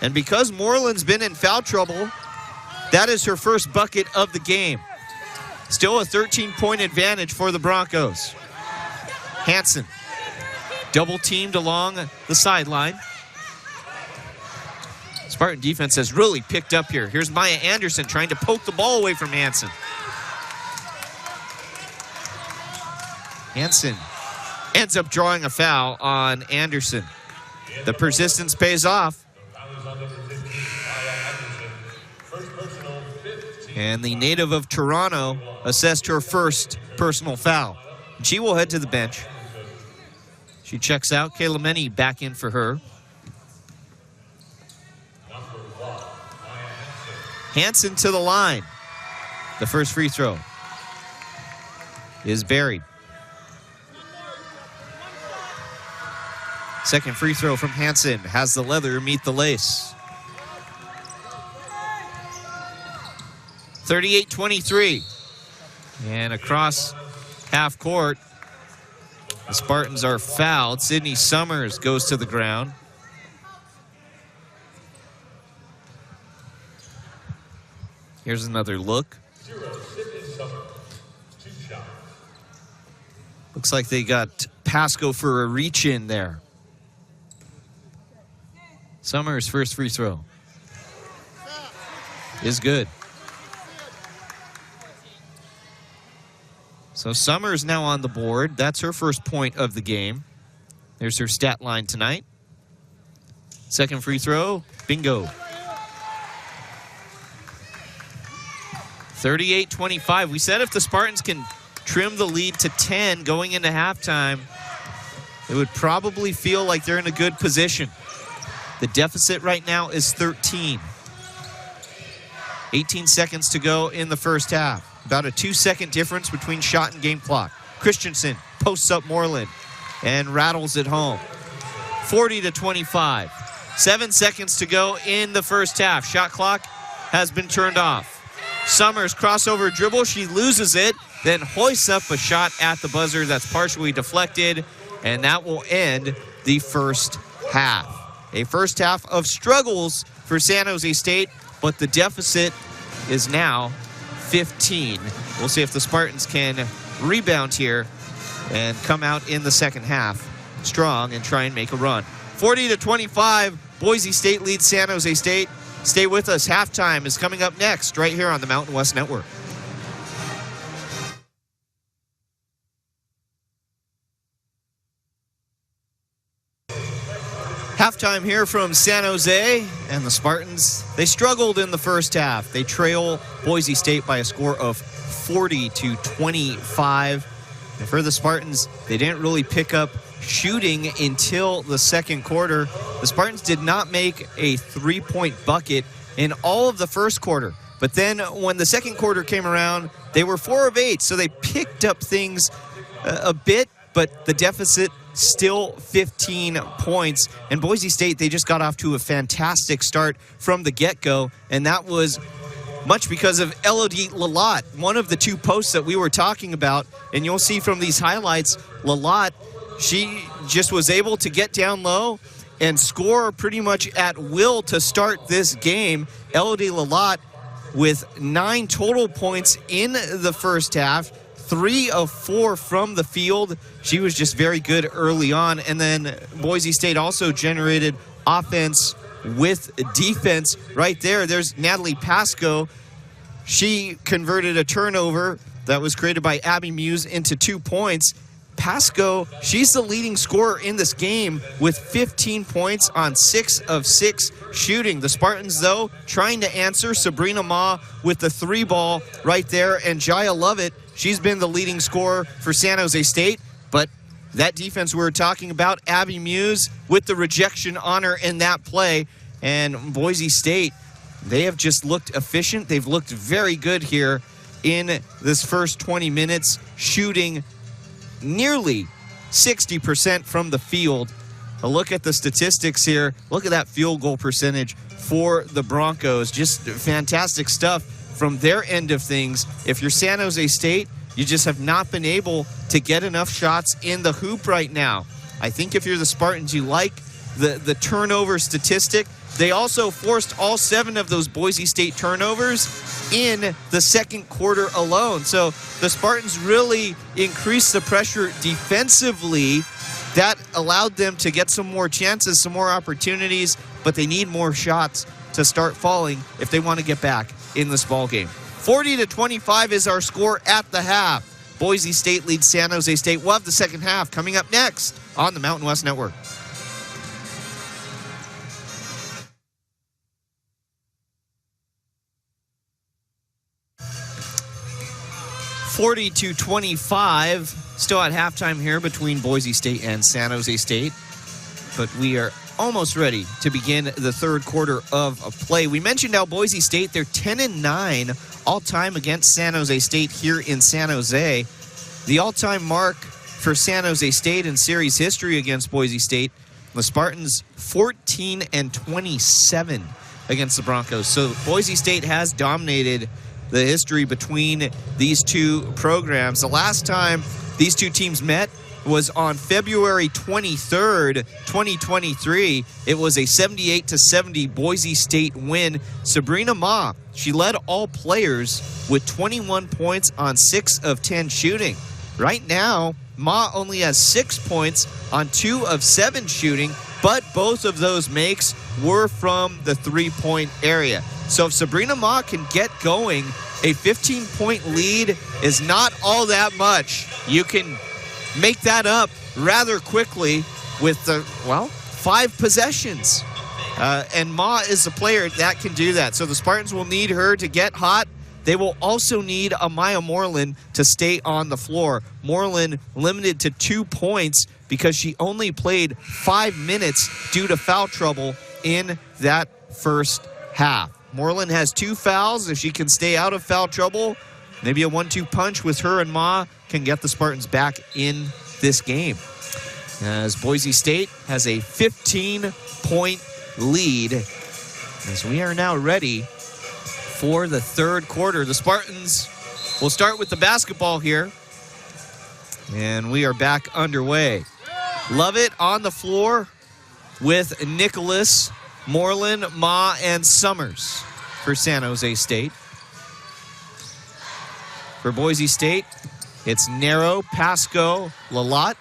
And because Moreland's been in foul trouble, that is her first bucket of the game. Still a 13-point advantage for the Broncos. Hansen double teamed along the sideline. Spartan defense has really picked up here. Here's Maya Anderson trying to poke the ball away from Hansen. Hansen ends up drawing a foul on Anderson. The persistence pays off. And the native of Toronto assessed her first personal foul. She will head to the bench. She checks out. Kayla Menney back in for her. Hansen to the line. The first free throw is buried. Second free throw from Hansen has the leather meet the lace. 38-23. And across half court, the Spartans are fouled. Sydney Summers goes to the ground. Here's another look. Looks like they got Pasco for a reach in there. Summers' first free throw is good. So Summers now on the board. That's her first point of the game. There's her stat line tonight. Second free throw, bingo. 38-25. We said if the Spartans can trim the lead to 10 going into halftime, it would probably feel like they're in a good position. The deficit right now is 13. 18 seconds to go in the first half. About a 2-second difference between shot and game clock. Christensen posts up Moreland and rattles it home. 40-25. 7 seconds to go in the first half. Shot clock has been turned off. Summers crossover dribble. She loses it, then hoists up a shot at the buzzer that's partially deflected, and that will end the first half. A first half of struggles for San Jose State, but the deficit is now 15. We'll see if the Spartans can rebound here and come out in the second half strong and try and make a run. 40-25, Boise State leads San Jose State. Stay with us. Halftime is coming up next right here on the Mountain West Network. Halftime here from San Jose, and the Spartans, they struggled in the first half. They trail Boise State by a score of 40-25. And for the Spartans, they didn't really pick up shooting until the second quarter. The Spartans did not make a three-point bucket in all of the first quarter. But then when the second quarter came around, they were 4 of 8, so they picked up things a bit, but the deficit still 15 points. And Boise State, they just got off to a fantastic start from the get-go, and that was much because of Elodie Lalott, one of the 2 posts that we were talking about. And you'll see from these highlights, Lalott, she just was able to get down low and score pretty much at will to start this game. Elodie Lalott with 9 total points in the first half, 3 of 4 from the field. She was just very good early on. And then Boise State also generated offense with defense right there. There's Natalie Pasco. She converted a turnover that was created by Abby Muse into 2 points. Pasco, she's the leading scorer in this game with 15 points on 6 of 6 shooting. The Spartans, though, trying to answer. Sabrina Ma with the 3 ball right there. And Jaya Lovett, she's been the leading scorer for San Jose State. But that defense we were talking about, Abby Muse with the rejection on her in that play. And Boise State, they have just looked efficient. They've looked very good here in this first 20 minutes, shooting nearly 60% from the field. A look at the statistics here. Look at that field goal percentage for the Broncos. Just fantastic stuff from their end of things. If you're San Jose State, you just have not been able to get enough shots in the hoop right now. I think if you're the Spartans, you like the turnover statistic. They also forced all 7 of those Boise State turnovers in the second quarter alone. So the Spartans really increased the pressure defensively. That allowed them to get some more chances, some more opportunities, but they need more shots to start falling if they want to get back in this ball game. 40-25 is our score at the half. Boise State leads San Jose State. We'll have the second half coming up next on the Mountain West Network. 40-25, still at halftime here between Boise State and San Jose State. But we are almost ready to begin the third quarter of play. We mentioned how Boise State, they're 10-9 all-time against San Jose State here in San Jose. The all-time mark for San Jose State in series history against Boise State, the Spartans 14-27 against the Broncos. So Boise State has dominated the history between these two programs. The last time these two teams met was on February 23rd, 2023. It was a 78-70 Boise State win. Sabrina Ma, she led all players with 21 points on 6 of 10 shooting. Right now, Ma only has 6 points on 2 of 7 shooting, but both of those makes were from the three-point area. So if Sabrina Ma can get going, a 15-point lead is not all that much. You can make that up rather quickly with 5 possessions. And Ma is a player that can do that. So the Spartans will need her to get hot. They will also need Amaya Moreland to stay on the floor. Moreland limited to 2 points because she only played 5 minutes due to foul trouble in that first half. Moreland has 2 fouls. If she can stay out of foul trouble, maybe a 1-2 punch with her and Ma can get the Spartans back in this game. As Boise State has a 15-point lead, as we are now ready for the third quarter. The Spartans will start with the basketball here, and we are back underway. Lovett on the floor with Nicholas, Moreland, Ma, and Summers for San Jose State. For Boise State, it's Narrow, Pasco, Lalott.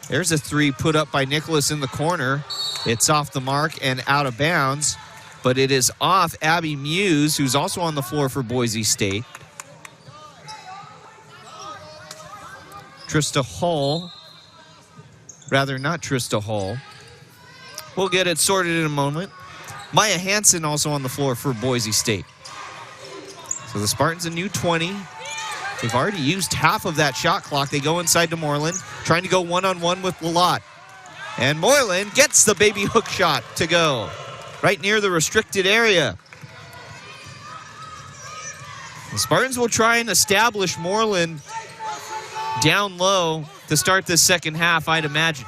There's a 3 put up by Nicholas in the corner. It's off the mark and out of bounds, but it is off Abby Muse, who's also on the floor for Boise State. Trista Hall, rather not Trista Hall. We'll get it sorted in a moment. Maya Hansen also on the floor for Boise State. So the Spartans a new 20. They've already used half of that shot clock. They go inside to Moreland, trying to go one-on-one with Lalott. And Moreland gets the baby hook shot to go right near the restricted area. The Spartans will try and establish Moreland down low to start this second half, I'd imagine.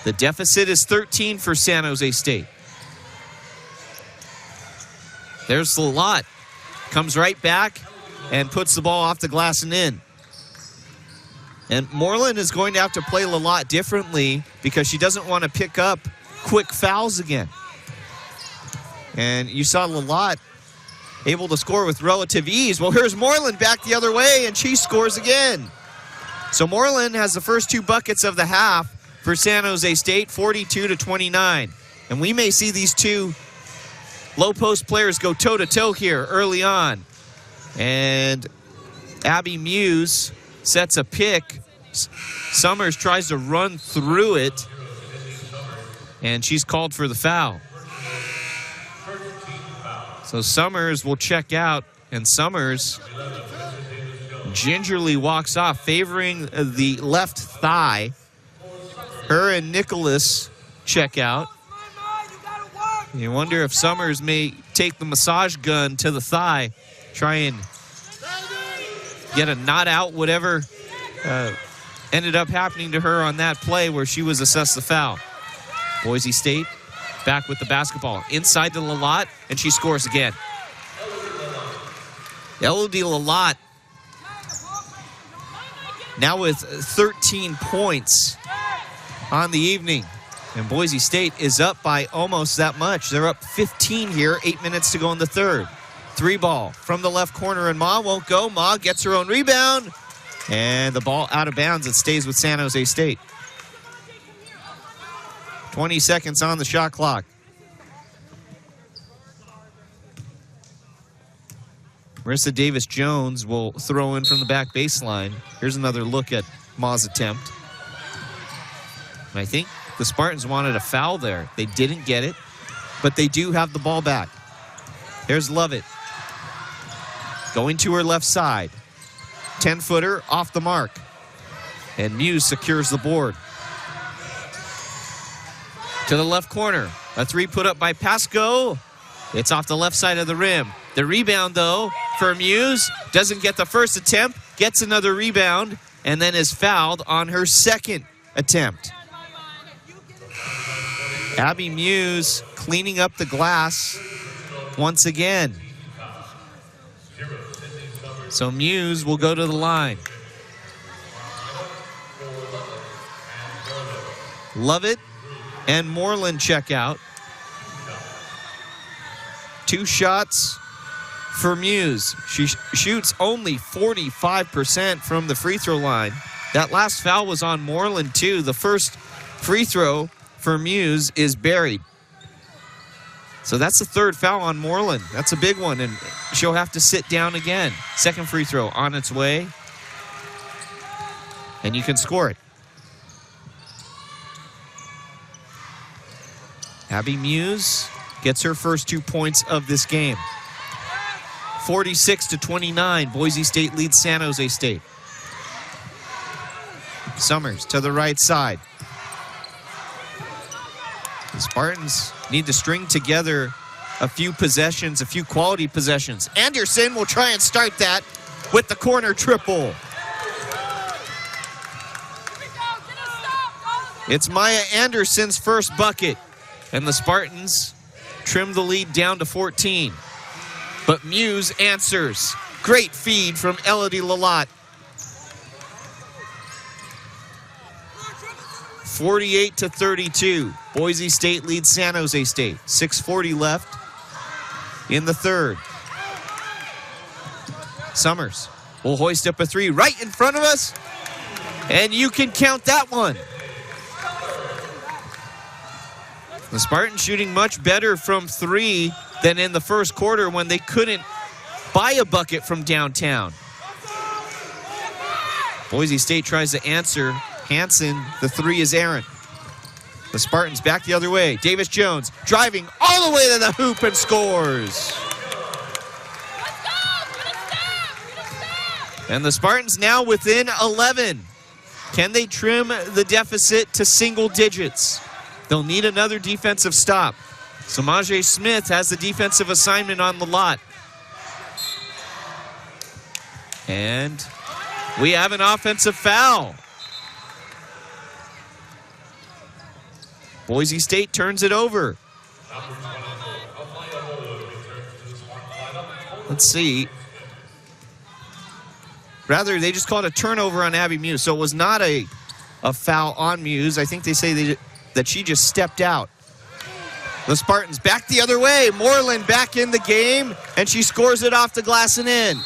The deficit is 13 for San Jose State. There's Lalott. Comes right back and puts the ball off the glass and in. And Moreland is going to have to play Lalott differently because she doesn't want to pick up quick fouls again. And you saw Lalott able to score with relative ease. Well, here's Moreland back the other way, and she scores again. So Moreland has the first 2 buckets of the half for San Jose State, 42-29. And we may see these 2 low-post players go toe-to-toe here early on. And Abby Muse sets a pick. Summers tries to run through it, and she's called for the foul. So Summers will check out, and Summers gingerly walks off, favoring the left thigh. Her and Nicholas check out. You wonder if Summers may take the massage gun to the thigh, try and get a not out, whatever ended up happening to her on that play where she was assessed the foul. Boise State back with the basketball. Inside to Lalott, and she scores again. Elodie Lalott now with 13 points on the evening. And Boise State is up by almost that much. They're up 15 here, 8 minutes to go in the third. 3 ball from the left corner, and Ma won't go. Ma gets her own rebound, and the ball out of bounds. It stays with San Jose State. 20 seconds on the shot clock. Marissa Davis-Jones will throw in from the back baseline. Here's another look at Ma's attempt. And I think the Spartans wanted a foul there. They didn't get it, but they do have the ball back. Here's Lovett. Going to her left side. 10-footer off the mark. And Muse secures the board. To the left corner. A 3 put up by Pasco. It's off the left side of the rim. The rebound, though, for Muse. Doesn't get the first attempt. Gets another rebound. And then is fouled on her second attempt. Abby Muse cleaning up the glass once again. So Muse will go to the line. Lovett and Moreland check out. 2 shots for Muse. She shoots only 45% from the free throw line. That last foul was on Moreland, too. The first free throw for Muse is buried. So that's the third foul on Moreland. That's a big one, and she'll have to sit down again. Second free throw on its way, and you can score it. Abby Muse gets her first 2 points of this game. 46-29, Boise State leads San Jose State. Summers to the right side. The Spartans need to string together a few possessions, a few quality possessions. Anderson will try and start that with the corner triple. It's Maya Anderson's first bucket, and the Spartans trim the lead down to 14. But Muse answers. Great feed from Elodie Lalott. 48-32. Boise State leads San Jose State. 6:40 left in the third. Summers will hoist up a three right in front of us, and you can count that one. The Spartans shooting much better from three than in the first quarter when they couldn't buy a bucket from downtown. Boise State tries to answer. Hansen, the three is errant. The Spartans back the other way. Davis Jones driving all the way to the hoop and scores. And the Spartans now within 11. Can they trim the deficit to single digits? They'll need another defensive stop. Samaje Smith has the defensive assignment on the lot. And we have an offensive foul. Boise State turns it over. Let's see. Rather, they just called a turnover on Abby Muse. So it was not a foul on Muse. I think they say that she just stepped out. The Spartans back the other way. Moreland back in the game, and she scores it off the glass and in.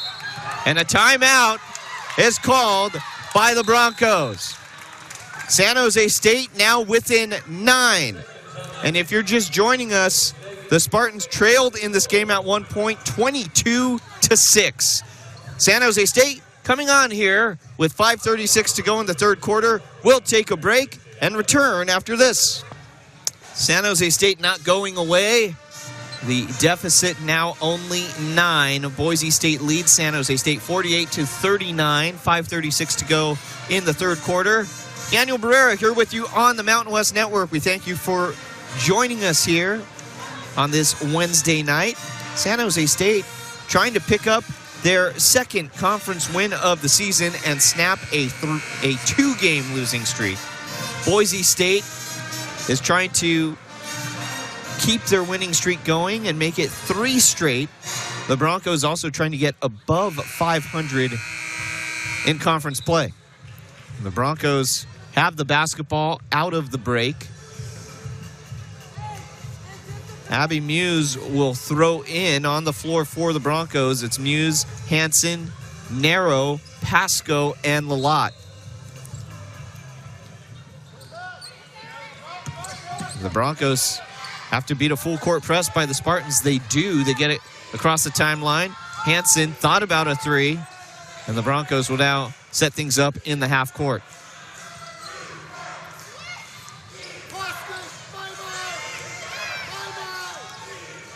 And a timeout is called by the Broncos. San Jose State now within 9. And if you're just joining us, the Spartans trailed in this game at one point, 22-6. San Jose State coming on here with 5:36 to go in the third quarter. We'll take a break and return after this. San Jose State not going away. The deficit now only 9. Boise State leads San Jose State 48-39. 5:36 to go in the third quarter. Daniel Barrera here with you on the Mountain West Network. We thank you for joining us here on this Wednesday night. San Jose State trying to pick up their second conference win of the season and snap a 2-game losing streak. Boise State is trying to keep their winning streak going and make it 3 straight. The Broncos also trying to get above 500 in conference play. The Broncos have the basketball out of the break. Abby Muse will throw in on the floor for the Broncos. It's Muse, Hansen, Narrow, Pasco, and Lalott. The Broncos have to beat a full court press by the Spartans. They do. They get it across the timeline. Hansen thought about a three, and the Broncos will now set things up in the half court.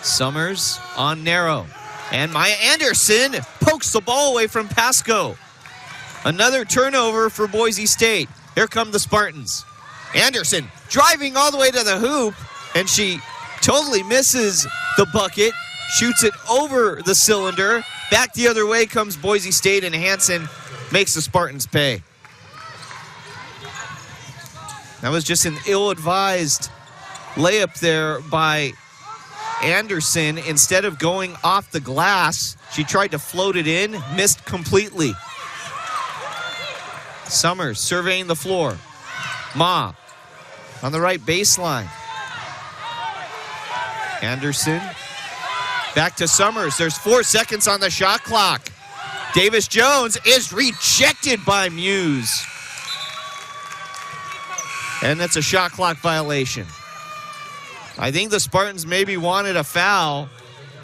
Summers on Narrow. And Maya Anderson pokes the ball away from Pasco. Another turnover for Boise State. Here come the Spartans. Anderson driving all the way to the hoop, and she totally misses the bucket, shoots it over the cylinder. Back the other way comes Boise State, and Hansen makes the Spartans pay. That was just an ill-advised layup there by Anderson. Instead of going off the glass, she tried to float it in, missed completely. Summers surveying the floor. Ma on the right baseline. Anderson back to Summers. There's 4 seconds on the shot clock. Davis Jones is rejected by Muse. And that's a shot clock violation. I think the Spartans maybe wanted a foul,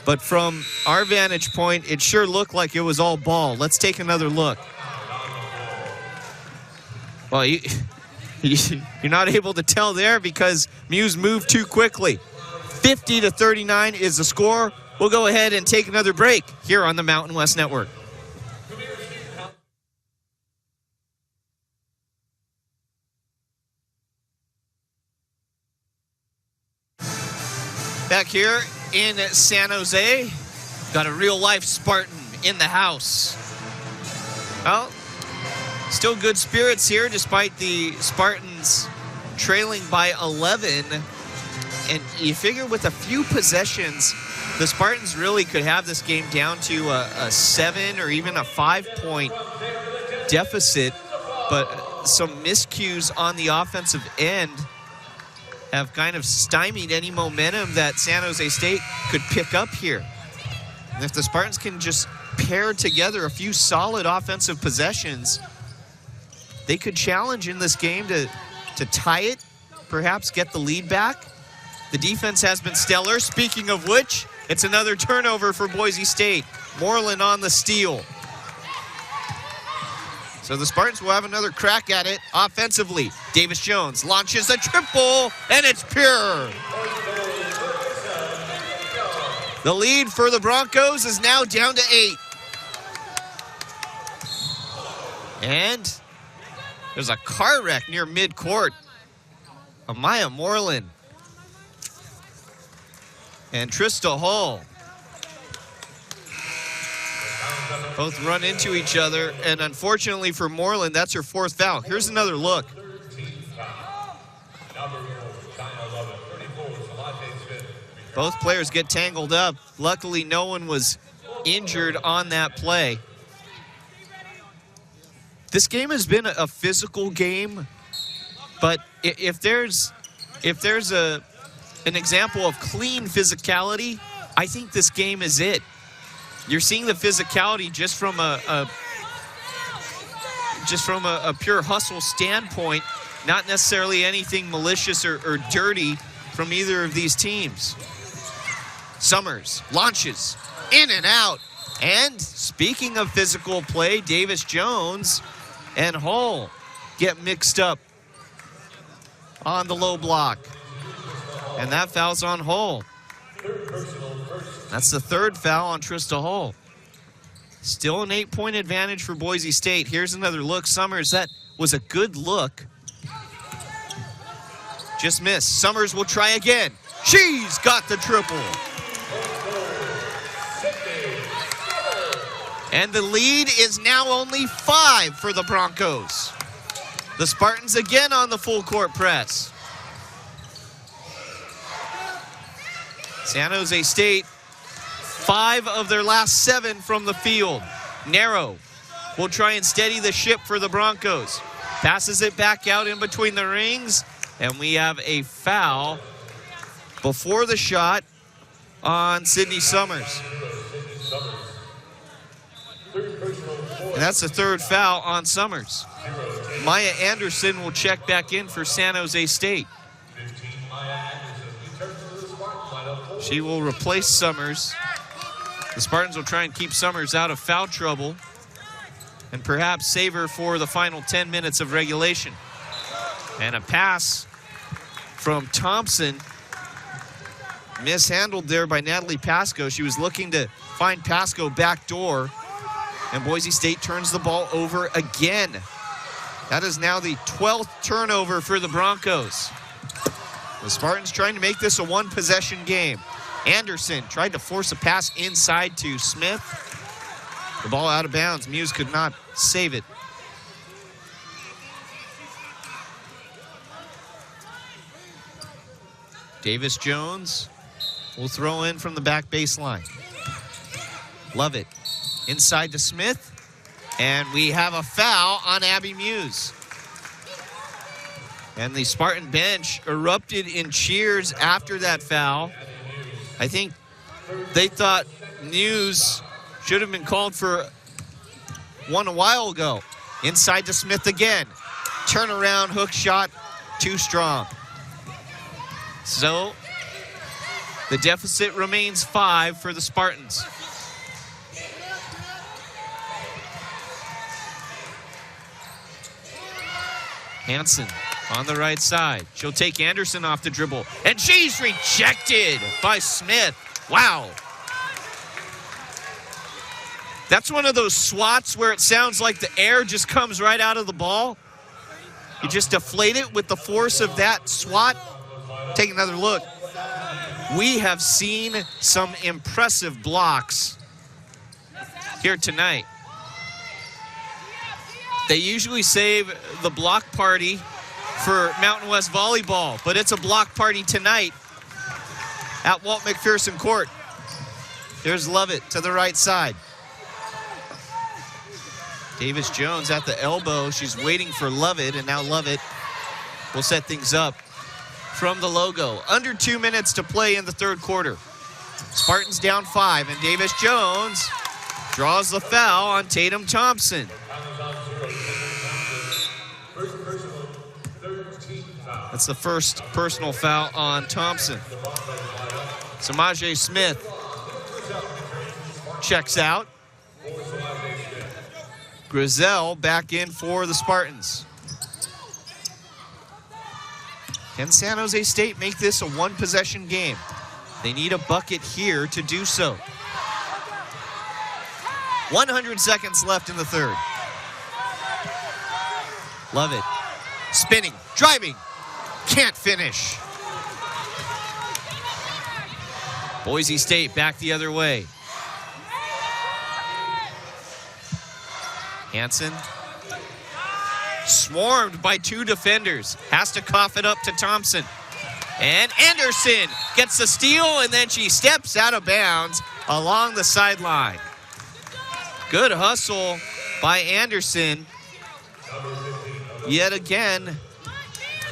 but from our vantage point, it sure looked like it was all ball. Let's take another look. Well, you're not able to tell there because Muse moved too quickly. 50-39 is the score. We'll go ahead and take another break here on the Mountain West Network. Back here in San Jose, got a real-life Spartan in the house. Well, still good spirits here despite the Spartans trailing by 11. And you figure with a few possessions, the Spartans really could have this game down to a 7 or even a 5-point deficit. But some miscues on the offensive end have kind of stymied any momentum that San Jose State could pick up here. And if the Spartans can just pair together a few solid offensive possessions, they could challenge in this game to tie it, perhaps get the lead back. The defense has been stellar. Speaking of which, it's another turnover for Boise State. Moreland on the steal. So the Spartans will have another crack at it offensively. Davis Jones launches a triple, and it's pure. The lead for the Broncos is now down to 8. And there's a car wreck near midcourt. Amaya Moreland and Trista Hall both run into each other, and unfortunately for Moreland, that's her 4th foul. Here's another look. Both players get tangled up. Luckily, no one was injured on that play. This game has been a physical game, but if there's an example of clean physicality, I think this game is it. You're seeing the physicality just from a pure hustle standpoint, not necessarily anything malicious or dirty from either of these teams. Summers launches in and out. And speaking of physical play, Davis Jones and Hull get mixed up on the low block. And that foul's on Hull. That's the 3rd foul on Trista Hull. Still an 8-point advantage for Boise State. Here's another look. Summers, that was a good look. Just missed. Summers will try again. She's got the triple. And the lead is now only 5 for the Broncos. The Spartans again on the full court press. San Jose State, 5 of their last 7 from the field. Narrow will try and steady the ship for the Broncos. Passes it back out in between the rings, and we have a foul before the shot on Sydney Summers. And that's the 3rd foul on Summers. Maya Anderson will check back in for San Jose State. She will replace Summers. The Spartans will try and keep Summers out of foul trouble and perhaps save her for the final 10 minutes of regulation. And a pass from Thompson, mishandled there by Natalie Pasco. She was looking to find Pasco backdoor, and Boise State turns the ball over again. That is now the 12th turnover for the Broncos. The Spartans trying to make this a 1-possession game. Anderson tried to force a pass inside to Smith. The ball out of bounds. Muse could not save it. Davis Jones will throw in from the back baseline. Love it. Inside to Smith. And we have a foul on Abby Muse. And the Spartan bench erupted in cheers after that foul. I think they thought Muse should have been called for one a while ago. Inside to Smith again. Turnaround hook shot too strong. So the deficit remains 5 for the Spartans. Hansen on the right side. She'll take Anderson off the dribble. And she's rejected by Smith. Wow. That's one of those swats where it sounds like the air just comes right out of the ball. You just deflate it with the force of that swat. Take another look. We have seen some impressive blocks here tonight. They usually save the block party for Mountain West Volleyball, but it's a block party tonight at Walt McPherson Court. There's Lovett to the right side. Davis-Jones at the elbow. She's waiting for Lovett, and now Lovett will set things up from the logo. Under 2 minutes to play in the third quarter. Spartans down 5, and Davis-Jones draws the foul on Tatum Thompson. That's the first personal foul on Thompson. Samaje Smith checks out. Grizel back in for the Spartans. Can San Jose State make this a one-possession game? They need a bucket here to do so. 100 seconds left in the third. Lovett spinning, driving, can't finish. Boise State back the other way. Hansen swarmed by 2 defenders. Has to cough it up to Thompson. And Anderson gets the steal, and then she steps out of bounds along the sideline. Good hustle by Anderson. Yet again,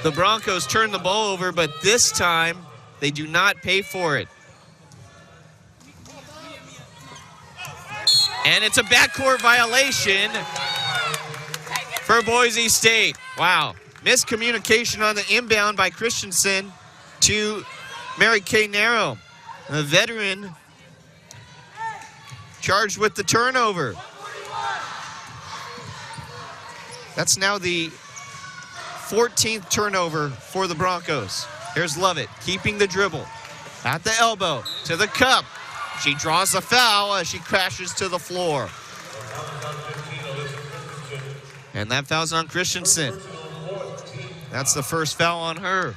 the Broncos turn the ball over, but this time they do not pay for it. And it's a backcourt violation for Boise State. Wow. Miscommunication on the inbound by Christensen to Mary Kay Narrow, a veteran charged with the turnover. That's now the 14th turnover for the Broncos. Here's Lovett keeping the dribble at the elbow to the cup. She draws the foul as she crashes to the floor. And that foul's on Christensen. That's the first foul on her.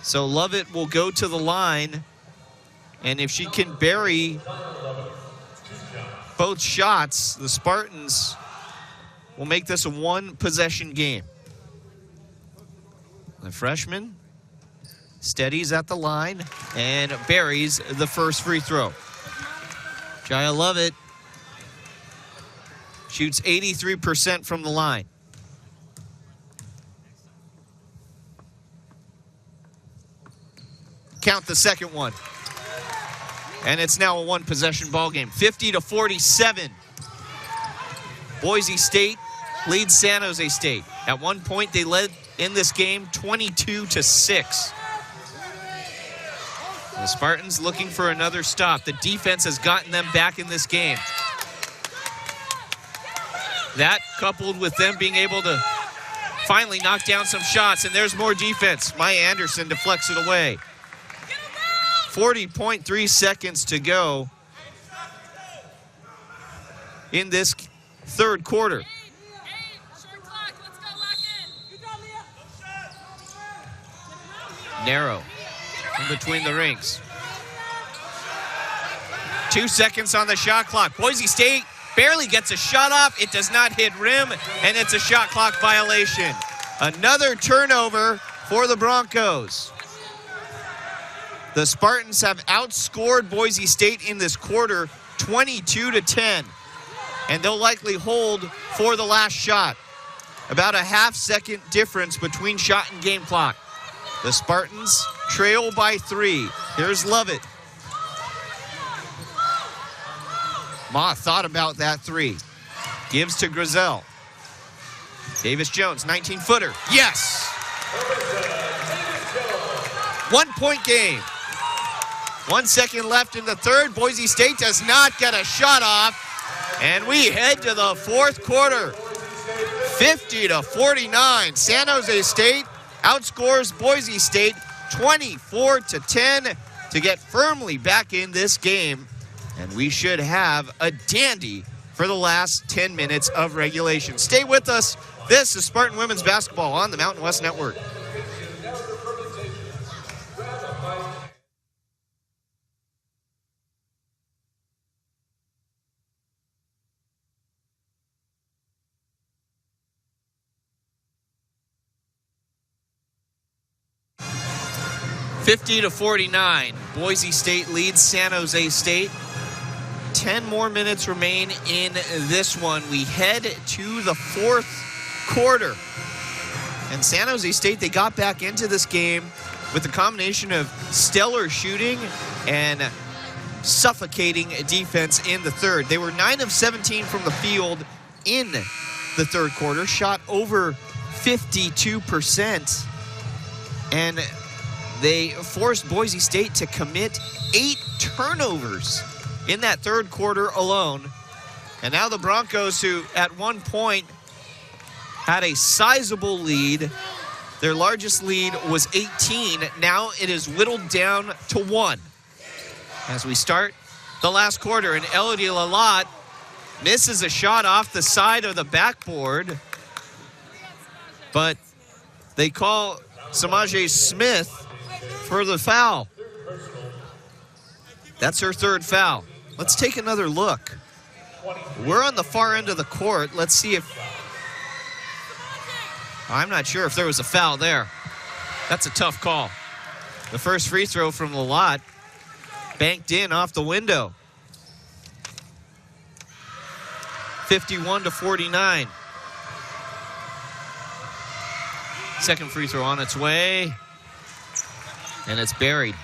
So Lovett will go to the line, and if she can bury both shots, the Spartans will make this a one-possession game. The freshman steadies at the line and buries the first free throw. Jaya Lovett shoots 83% from the line. Count the second one. And it's now a one-possession ball game. 50-47. Boise State leads San Jose State. At one point, they led in this game 22-6. The Spartans looking for another stop. The defense has gotten them back in this game. That coupled with them being able to finally knock down some shots, and there's more defense. Maya Anderson deflects it away. 40.3 seconds to go in this third quarter. Narrow in between the rings. 2 seconds on the shot clock. Boise State barely gets a shot off. It does not hit rim, and it's a shot clock violation. Another turnover for the Broncos. The Spartans have outscored Boise State in this quarter 22-10, and they'll likely hold for the last shot. About a half-second difference between shot and game clock. The Spartans trail by 3. Here's Lovett. Ma thought about that 3. Gives to Grizel. Davis Jones, 19-footer. Yes! 1 point game. 1 second left in the third. Boise State does not get a shot off. And we head to the fourth quarter. 50-49. San Jose State outscores Boise State 24-10 to get firmly back in this game. And we should have a dandy for the last 10 minutes of regulation. Stay with us. This is Spartan Women's Basketball on the Mountain West Network. (50-49). Boise State leads San Jose State. 10 more minutes remain in this one. We head to the fourth quarter. And San Jose State, they got back into this game with a combination of stellar shooting and suffocating defense in the third. They were 9 of 17 from the field in the third quarter, shot over 52%. And they forced Boise State to commit 8 turnovers in that third quarter alone. And now the Broncos, who at one point had a sizable lead, their largest lead was 18. Now it is whittled down to 1. As we start the last quarter, and Elodie Lalott misses a shot off the side of the backboard, but they call Samaje Smith for the foul. That's her third foul. Let's take another look. We're on the far end of the court. Let's see if... I'm not sure if there was a foul there. That's a tough call. The first free throw from Lalott banked in off the window. 51-49. Second free throw on its way. And it's buried.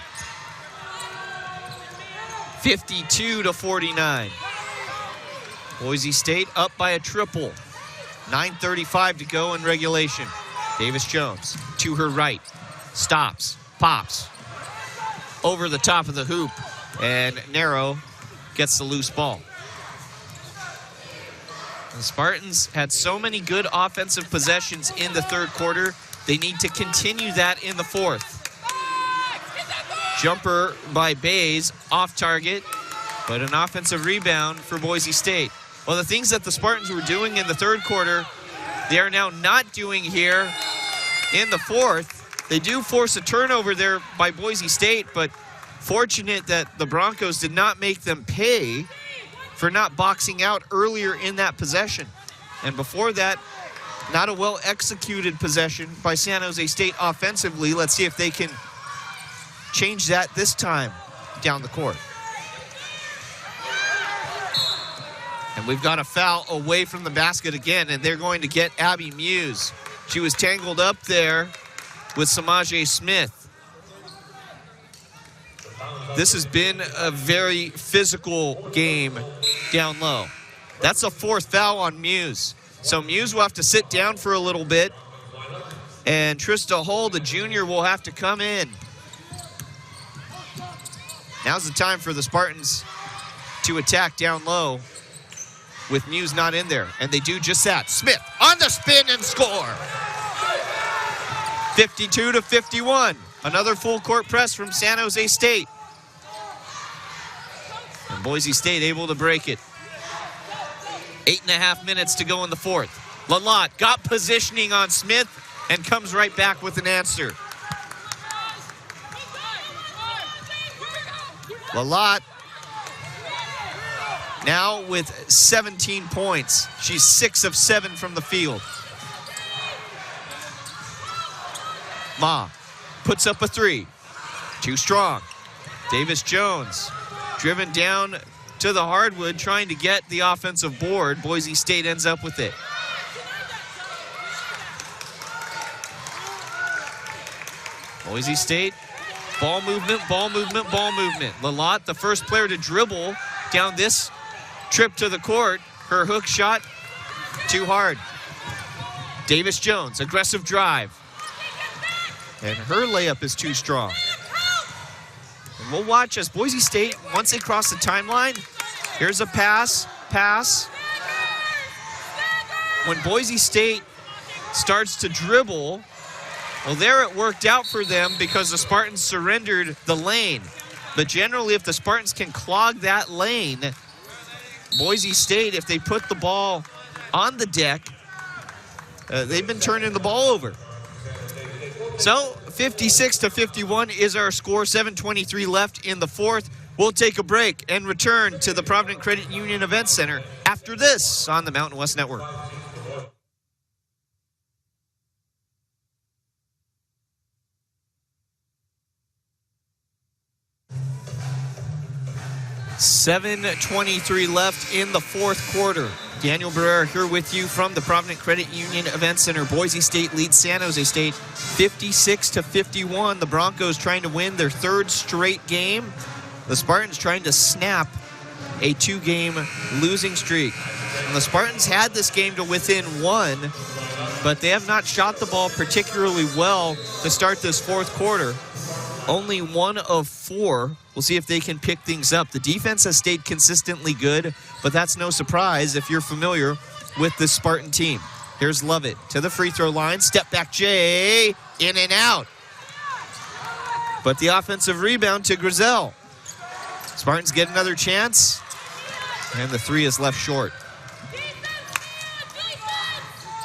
52-49. Boise State up by a triple. 9:35 to go in regulation. Davis Jones to her right. Stops, pops. Over the top of the hoop. And Narrow gets the loose ball. The Spartans had so many good offensive possessions in the third quarter. They need to continue that in the fourth. Jumper by Bays, off target, but an offensive rebound for Boise State. Well, the things that the Spartans were doing in the third quarter, they are now not doing here in the fourth. They do force a turnover there by Boise State, but fortunate that the Broncos did not make them pay for not boxing out earlier in that possession. And before that, not a well-executed possession by San Jose State offensively. Let's see if they can change that this time down the court. And we've got a foul away from the basket again, and they're going to get Abby Muse. She was tangled up there with Samaje Smith. This has been a very physical game down low. That's a fourth foul on Muse. So Muse will have to sit down for a little bit, and Trista Hull, the junior, will have to come in. Now's the time for the Spartans to attack down low with Muse not in there. And they do just that. Smith on the spin and score. 52-51. Another full court press from San Jose State. And Boise State able to break it. 8.5 minutes to go in the fourth. Lalott got positioning on Smith and comes right back with an answer. Lalott now with 17 points. She's 6 of 7 from the field. Ma puts up a 3. Too strong. Davis Jones driven down to the hardwood trying to get the offensive board. Boise State ends up with it. Boise State, ball movement, ball movement, ball movement. Lalott, the first player to dribble down this trip to the court. Her hook shot, too hard. Davis Jones, aggressive drive. And her layup is too strong. And we'll watch as Boise State, once they cross the timeline, here's a pass. When Boise State starts to dribble, well, there it worked out for them because the Spartans surrendered the lane. But generally, if the Spartans can clog that lane, Boise State, if they put the ball on the deck, they've been turning the ball over. So 56-51 is our score, 7:23 left in the fourth. We'll take a break and return to the Provident Credit Union Event Center after this on the Mountain West Network. $7:23 left in the fourth quarter. Daniel Barrera here with you from the Provident Credit Union Event Center. Boise State leads San Jose State 56-51. The Broncos trying to win their third straight game. The Spartans trying to snap a two-game losing streak. And the Spartans had this game to within one, but they have not shot the ball particularly well to start this fourth quarter. Only 1 of 4. We'll see if they can pick things up. The defense has stayed consistently good, but that's no surprise if you're familiar with this Spartan team. Here's Lovett to the free throw line. Step back Jay, in and out. But the offensive rebound to Grizel. Spartans get another chance, and the three is left short.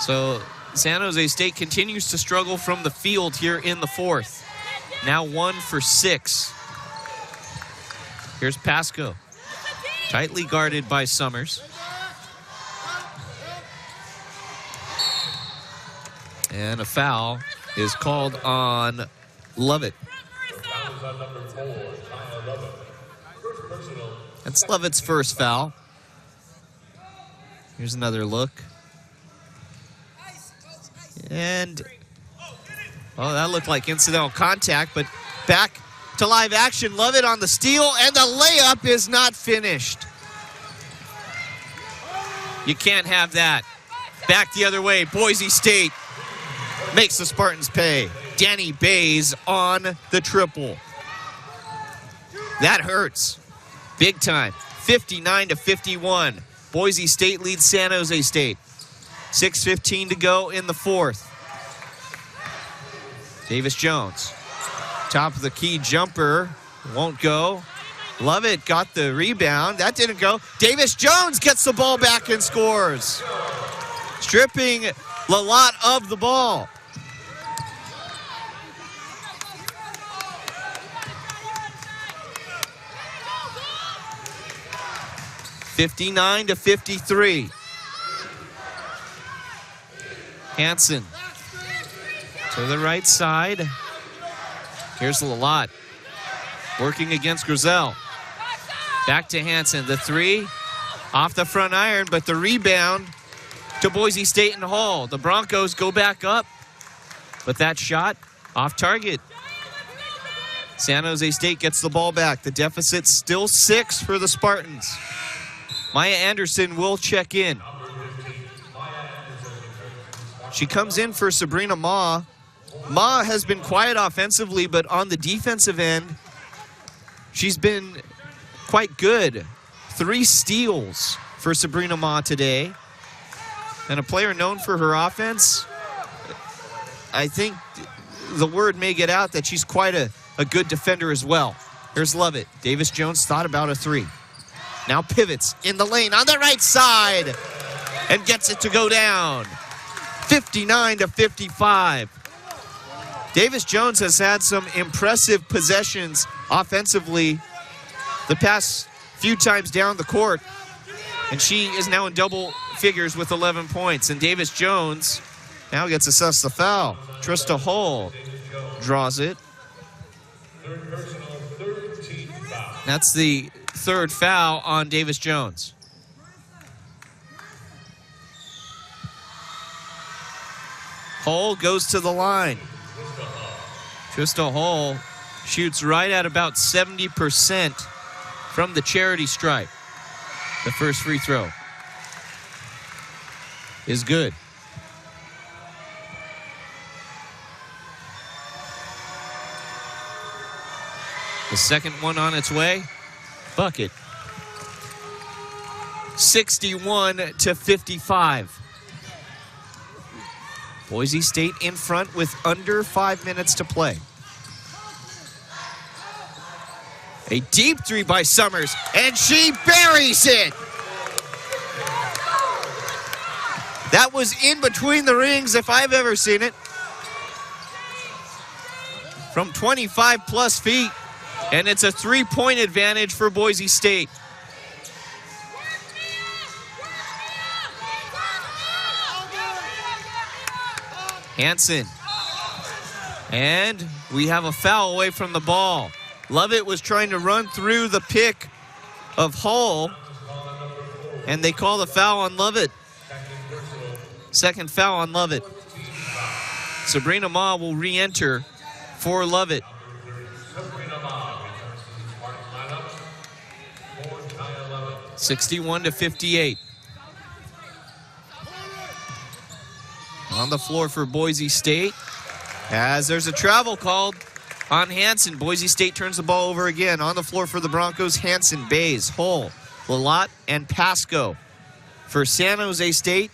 So San Jose State continues to struggle from the field here in the fourth. Now 1 for 6. Here's Pasco. Tightly guarded by Summers. And a foul is called on Lovett. That's Lovett's first foul. Here's another look. And oh, that looked like incidental contact, but back to live action. Lovett on the steal, and the layup is not finished. You can't have that. Back the other way. Boise State makes the Spartans pay. Danny Bays on the triple. That hurts. Big time. 59-51. Boise State leads San Jose State. 6:15 to go in the fourth. Davis Jones. Top of the key jumper. Won't go. Lovett got the rebound. That didn't go. Davis Jones gets the ball back and scores. Stripping Lalott of the ball. (59-53). Hansen to the right side. Here's Lalott working against Grizel. Back to Hansen. The three off the front iron, but the rebound to Boise State and Hall. The Broncos go back up, but that shot off target. San Jose State gets the ball back. The deficit's still 6 for the Spartans. Maya Anderson will check in. She comes in for Sabrina Ma. Ma has been quiet offensively, but on the defensive end, she's been quite good. 3 steals for Sabrina Ma today. And a player known for her offense, I think the word may get out that she's quite a good defender as well. Here's Lovett. Davis Jones thought about a 3. Now pivots in the lane on the right side and gets it to go down. 59-55. Davis Jones has had some impressive possessions offensively the past few times down the court, and she is now in double figures with 11 points. And Davis Jones now gets assessed the foul. Trista Hull draws it. That's the 3rd foul on Davis Jones. Hull goes to the line. Trista Hull shoots right at about 70% from the charity stripe. The first free throw is good. The second one on its way. Bucket. 61-55. Boise State in front with under 5 minutes to play. A deep three by Summers, and she buries it. That was in between the rings if I've ever seen it. From 25 plus feet, and it's a 3-point advantage for Boise State. Hansen. And we have a foul away from the ball. Lovett was trying to run through the pick of Hull, and they call the foul on Lovett. Second foul on Lovett. Sabrina Ma will re-enter for Lovett. (61-58). On the floor for Boise State, as there's a travel called on Hansen. Boise State turns the ball over again. On the floor for the Broncos, Hansen, Bays, Hull, Lalott, and Pasco. For San Jose State,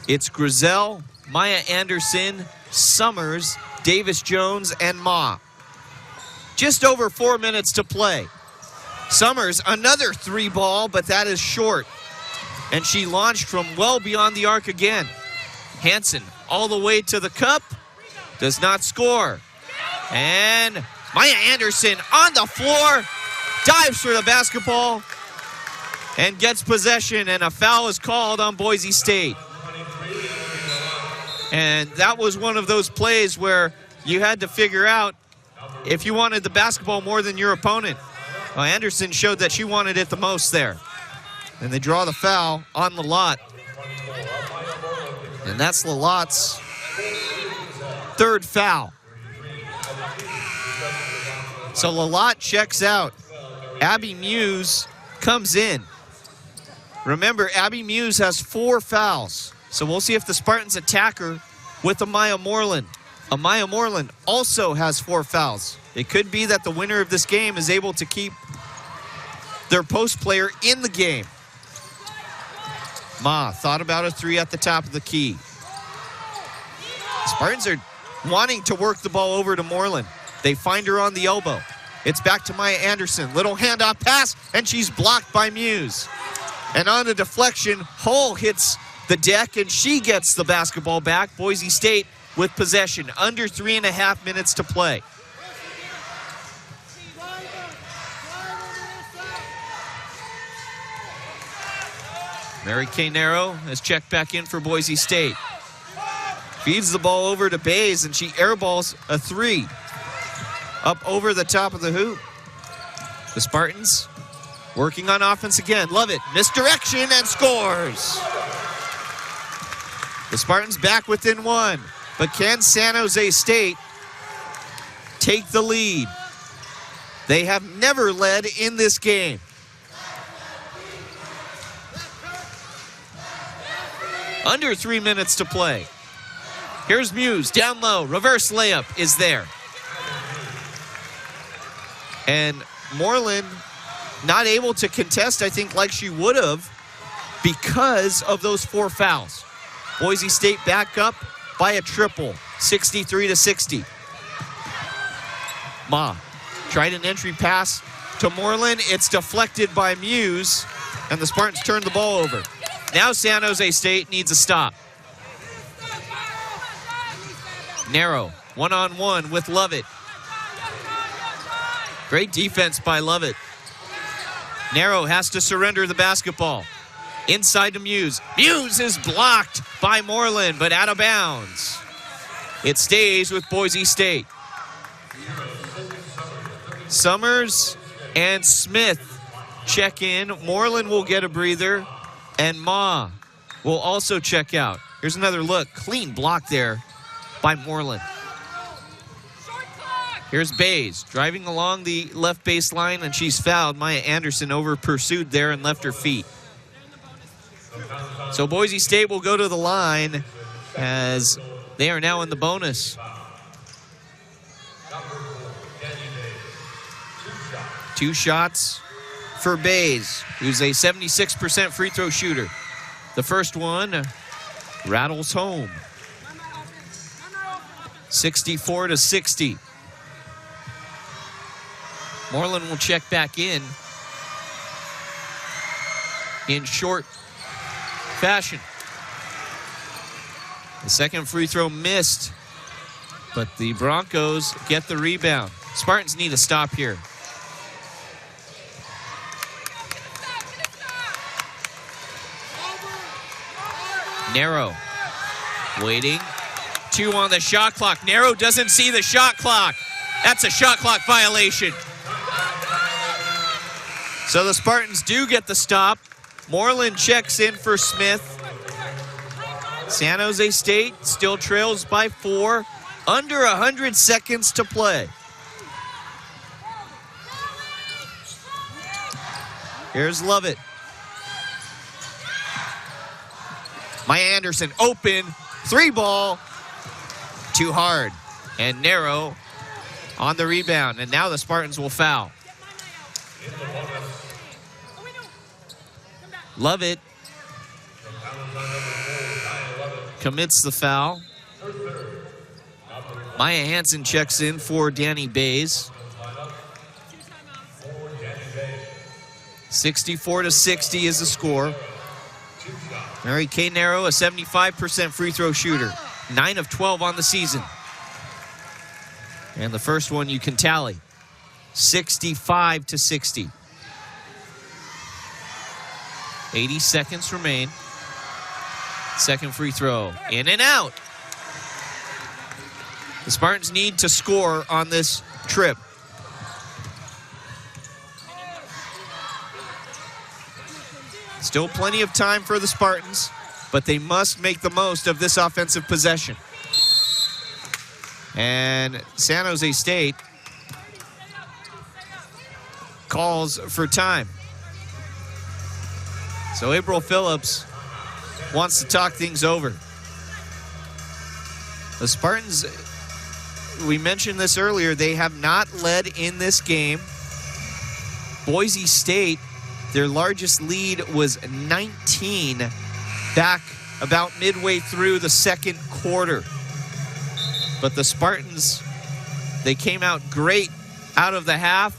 it's Grizel, Maya Anderson, Summers, Davis-Jones, and Ma. Just over 4 minutes to play. Summers, another 3-ball, but that is short. And she launched from well beyond the arc again. Hansen all the way to the cup, does not score. And Maya Anderson on the floor, dives for the basketball, and gets possession, and a foul is called on Boise State. And that was one of those plays where you had to figure out if you wanted the basketball more than your opponent. Well, Anderson showed that she wanted it the most there. And they draw the foul on Lalott. And that's Lalott's third foul. So Lalott checks out. Abby Muse comes in. Remember, Abby Muse has 4 fouls. So we'll see if the Spartans attack her with Amaya Moreland. Amaya Moreland also has 4 fouls. It could be that the winner of this game is able to keep their post player in the game. Ma thought about a 3 at the top of the key. Spartans are wanting to work the ball over to Moreland. They find her on the elbow. It's back to Maya Anderson. Little handoff pass, and she's blocked by Muse. And on a deflection, Hull hits the deck, and she gets the basketball back. Boise State with possession. Under 3.5 minutes to play. Mary Kay Narrow has checked back in for Boise State. Feeds the ball over to Bays, and she airballs a 3 up over the top of the hoop. The Spartans working on offense again. Lovett, misdirection, and scores. The Spartans back within 1, but can San Jose State take the lead? They have never led in this game. Under 3 minutes to play. Here's Muse, down low, reverse layup is there. And Moreland not able to contest, I think, like she would have because of those 4 fouls. Boise State back up by a triple, 63-60. Ma tried an entry pass to Moreland. It's deflected by Muse, and the Spartans turn the ball over. Now San Jose State needs a stop. Narrow, one-on-one with Lovett. Great defense by Lovett. Narrow has to surrender the basketball. Inside to Muse. Muse is blocked by Moreland, but out of bounds. It stays with Boise State. Summers and Smith check in. Moreland will get a breather, and Ma will also check out. Here's another look. Clean block there by Moreland. Here's Bays driving along the left baseline, and she's fouled. Maya Anderson over pursued there and left her feet. So Boise State will go to the line as they are now in the bonus. 2 shots for Bays, who's a 76% free throw shooter. The first one rattles home. 64-60. Moreland will check back in short fashion. The second free throw missed, but the Broncos get the rebound. Spartans need a stop here. Narrow waiting. 2 on the shot clock. Narrow doesn't see the shot clock. That's a shot clock violation. So the Spartans do get the stop. Moreland checks in for Smith. San Jose State still trails by 4. Under 100 seconds to play. Here's Lovett. Maya Anderson open. 3 ball. Too hard. And Narrow on the rebound. And now the Spartans will foul. Lovett commits the foul. Maya Hansen checks in for Danny Bays. 64-60 is the score. Mary Kay Narrow, a 75% free throw shooter. 9 of 12 on the season. And the first one you can tally. 65-60. 80 seconds remain. Second free throw. In and out. The Spartans need to score on this trip. Still plenty of time for the Spartans, but they must make the most of this offensive possession. And San Jose State calls for time. So April Phillips wants to talk things over. The Spartans, we mentioned this earlier, they have not led in this game. Boise State, their largest lead was 19 back about midway through the second quarter. But the Spartans, they came out great out of the half,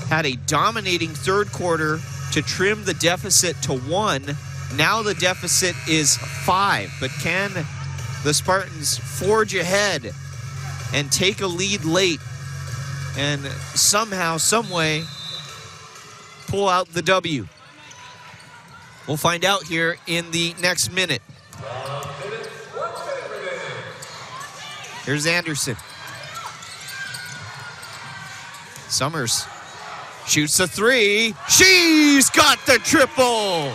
had a dominating third quarter to trim the deficit to 1. Now the deficit is 5, but can the Spartans forge ahead and take a lead late and somehow, some way, pull out the W? We'll find out here in the next minute. Here's Anderson. Summers shoots a 3. She's got the triple.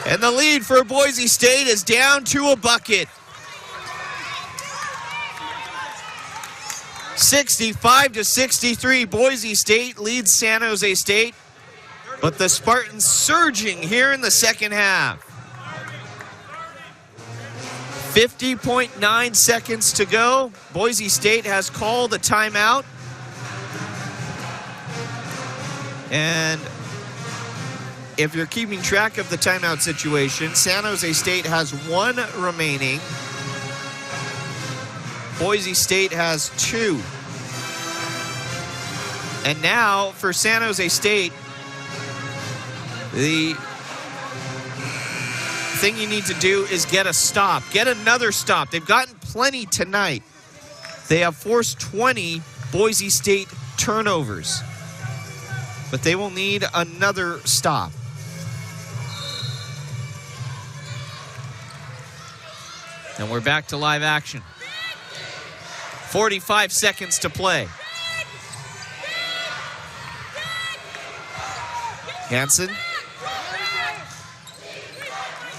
And the lead for Boise State is down to a bucket. 65-63, Boise State leads San Jose State, but the Spartans surging here in the second half. 50.9 seconds to go. Boise State has called a timeout. And if you're keeping track of the timeout situation, San Jose State has 1 remaining. Boise State has 2. And now for San Jose State, the thing you need to do is get a stop. Get another stop. They've gotten plenty tonight. They have forced 20 Boise State turnovers. But they will need another stop. And we're back to live action. 45 seconds to play. Hansen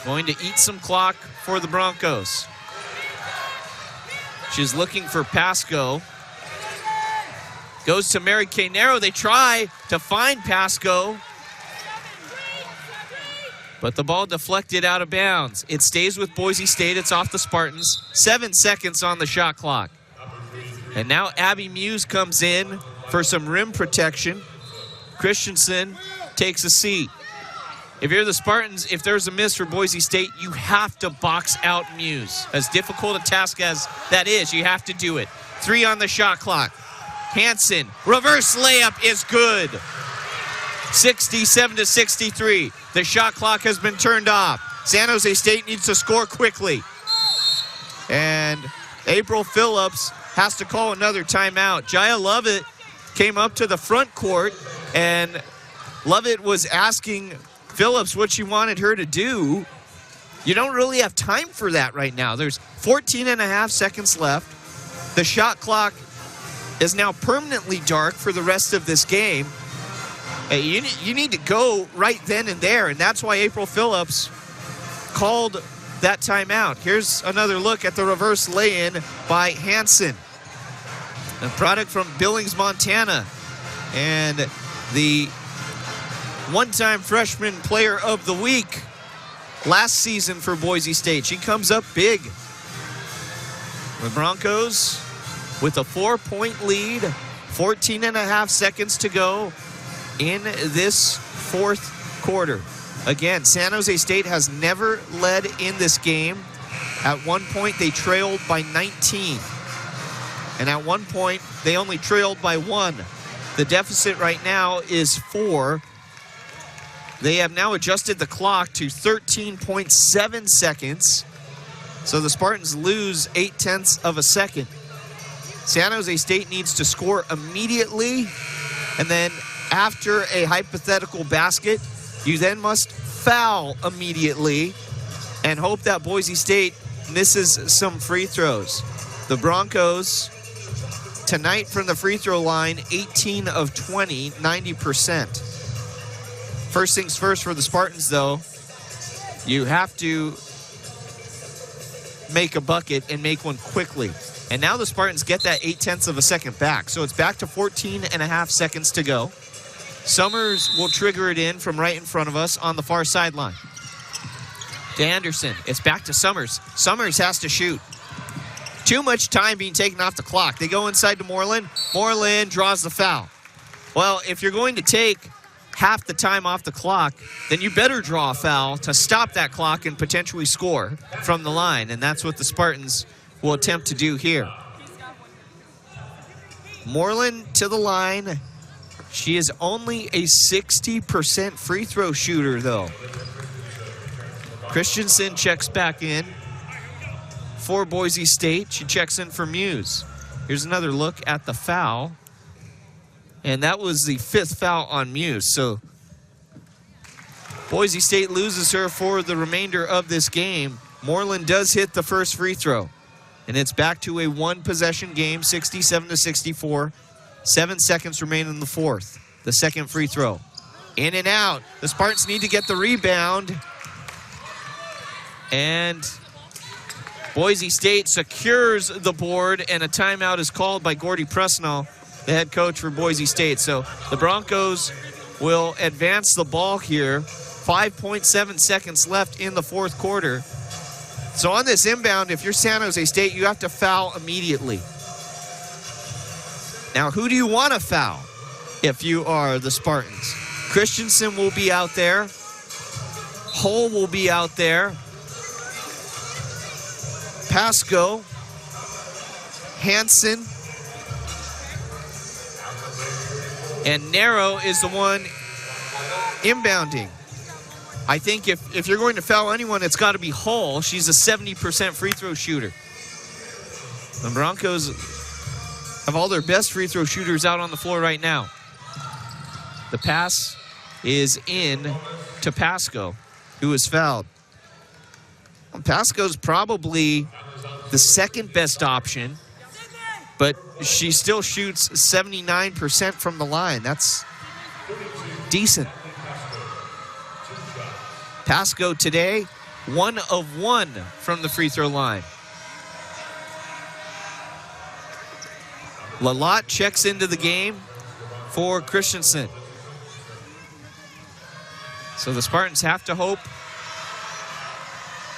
going to eat some clock for the Broncos. She's looking for Pasco. Goes to Mary Kay Narrow. They try to find Pasco, but the ball deflected out of bounds. It stays with Boise State. It's off the Spartans. 7 seconds on the shot clock. And now Abby Muse comes in for some rim protection. Christensen takes a seat. If you're the Spartans, if there's a miss for Boise State, you have to box out Muse. As difficult a task as that is, you have to do it. 3 on the shot clock. Hansen, reverse layup is good. 67-63. The shot clock has been turned off. San Jose State needs to score quickly. And April Phillips has to call another timeout. Jaya Lovett came up to the front court, and Lovett was asking Phillips what she wanted her to do. You don't really have time for that right now. There's 14 and a half seconds left. The shot clock is now permanently dark for the rest of this game. You need to go right then and there, and that's why April Phillips called that timeout. Here's another look at the reverse lay-in by Hansen, a product from Billings, Montana, and the one-time freshman player of the week last season for Boise State. She comes up big. The Broncos with a 4-point lead, 14 and a half seconds to go in this fourth quarter. Again, San Jose State has never led in this game. At one point, they trailed by 19. And at one point, they only trailed by 1. The deficit right now is 4. They have now adjusted the clock to 13.7 seconds. So the Spartans lose 0.8 of a second. San Jose State needs to score immediately. And then after a hypothetical basket, you then must foul immediately and hope that Boise State misses some free throws. The Broncos tonight from the free throw line, 18 of 20, 90%. First things first for the Spartans, though, you have to make a bucket and make one quickly. And now the Spartans get that 0.8 of a second back. So it's back to 14 and a half seconds to go. Summers will trigger it in from right in front of us on the far sideline. To Anderson. It's back to Summers. Summers has to shoot. Too much time being taken off the clock. They go inside to Moreland. Moreland draws the foul. Well, if you're going to take half the time off the clock, then you better draw a foul to stop that clock and potentially score from the line. And that's what the Spartans will attempt to do here. Moreland to the line. She is only a 60% free throw shooter, though. Christensen checks back in for Boise State. She checks in for Muse. Here's another look at the foul. And that was the 5th foul on Muse. So Boise State loses her for the remainder of this game. Moreland does hit the first free throw. And it's back to a one-possession game, 67-64. 7 seconds remain in the fourth. The second free throw. In and out. The Spartans need to get the rebound. And Boise State secures the board, and a timeout is called by Gordy Presnell, the head coach for Boise State. So the Broncos will advance the ball here. 5.7 seconds left in the fourth quarter. So on this inbound, if you're San Jose State, you have to foul immediately. Now, who do you want to foul if you are the Spartans? Christensen will be out there. Hull will be out there. Pasco. Hansen. And Narrow is the one inbounding. I think if you're going to foul anyone, it's got to be Hull. She's a 70% free throw shooter. The Broncos have all their best free throw shooters out on the floor right now. The pass is in to Pasco, who is fouled. Pasco's probably the second best option, but she still shoots 79% from the line. That's decent. Pasco today, 1 of 1 from the free throw line. Lalott checks into the game for Christensen. So the Spartans have to hope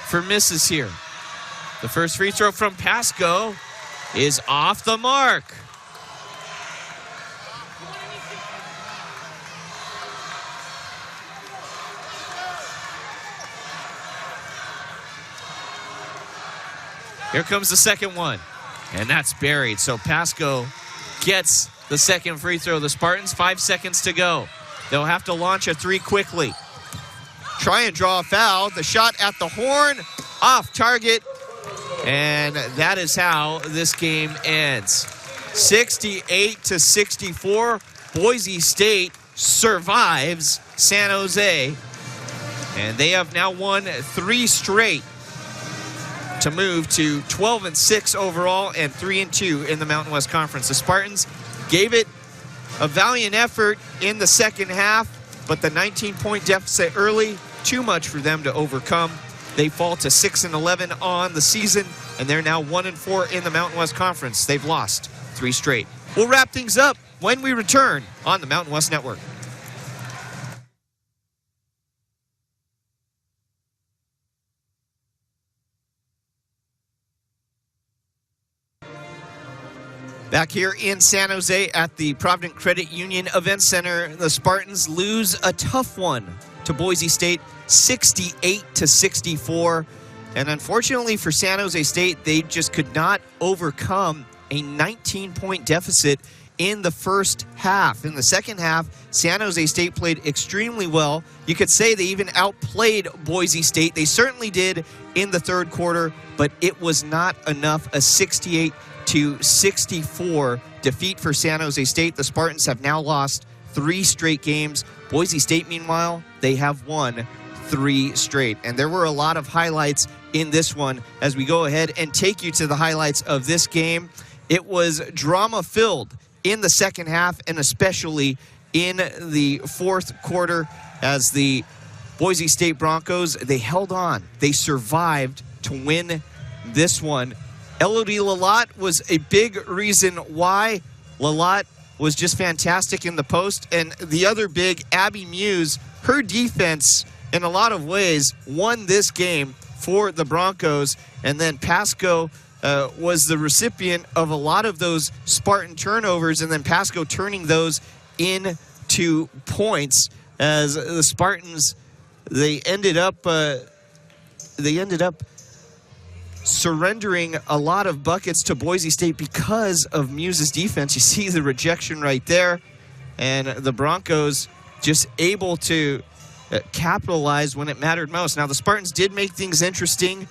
for misses here. The first free throw from Pasco is off the mark. Here comes the second one, and that's buried. So Pasco gets the second free throw. The Spartans, 5 seconds to go. They'll have to launch a three quickly. Try and draw a foul. The shot at the horn, off target, and that is how this game ends. 68-64. Boise State survives San Jose, and they have now won 3 straight to move to 12-6 overall and 3-2 in the Mountain West Conference. The Spartans gave it a valiant effort in the second half, but the 19-point deficit early, too much for them to overcome. They fall to 6-11 on the season, and they're now 1-4 in the Mountain West Conference. They've lost 3 straight. We'll wrap things up when we return on the Mountain West Network. Back here in San Jose at the Provident Credit Union Event Center, the Spartans lose a tough one to Boise State, 68-64. And unfortunately for San Jose State, they just could not overcome a 19-point deficit in the first half. In the second half, San Jose State played extremely well. You could say they even outplayed Boise State. They certainly did in the third quarter, but it was not enough. A 68-64 defeat for San Jose State. The Spartans have now lost 3 straight games. Boise State, meanwhile, they have won 3 straight. And there were a lot of highlights in this one as we go ahead and take you to the highlights of this game. It was drama-filled in the second half, and especially in the fourth quarter, as the Boise State Broncos, they held on. They survived to win this one. Elodie Lalott was a big reason why. Lalott was just fantastic in the post. And the other big, Abby Muse, her defense in a lot of ways won this game for the Broncos. And then Pasco was the recipient of a lot of those Spartan turnovers, and then Pasco turning those into points as the Spartans, they ended up surrendering a lot of buckets to Boise State because of Muse's defense. You see the rejection right there, and the Broncos just able to capitalize when it mattered most. Now, the Spartans did make things interesting.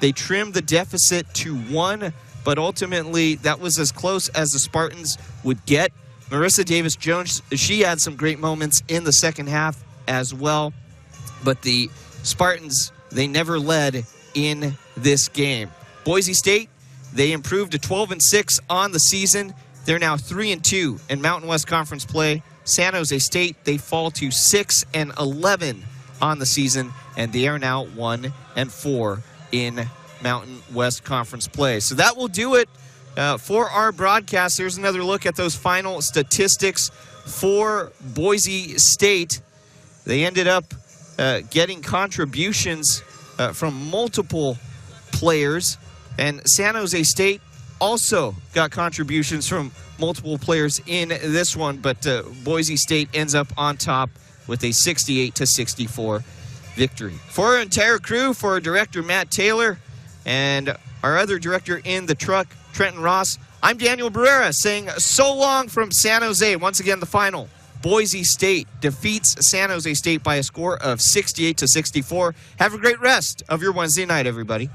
They trimmed the deficit to 1, but ultimately that was as close as the Spartans would get. Marissa Davis-Jones, she had some great moments in the second half as well, but the Spartans, they never led in this game. Boise State, they improved to 12-6 on the season. They're now 3-2 in Mountain West Conference play. San Jose State, they fall to 6-11 on the season, and they are now 1-4 in Mountain West Conference play. So that will do it for our broadcast. Here's another look at those final statistics for Boise State. They ended up getting contributions from multiple players, and San Jose State also got contributions from multiple players in this one, but Boise State ends up on top with a 68-64 victory. For our entire crew, for our director Matt Taylor and our other director in the truck, Trenton Ross, I'm Daniel Barrera saying so long from San Jose. Once again, the final. Boise State defeats San Jose State by a score of 68-64. Have a great rest of your Wednesday night, everybody.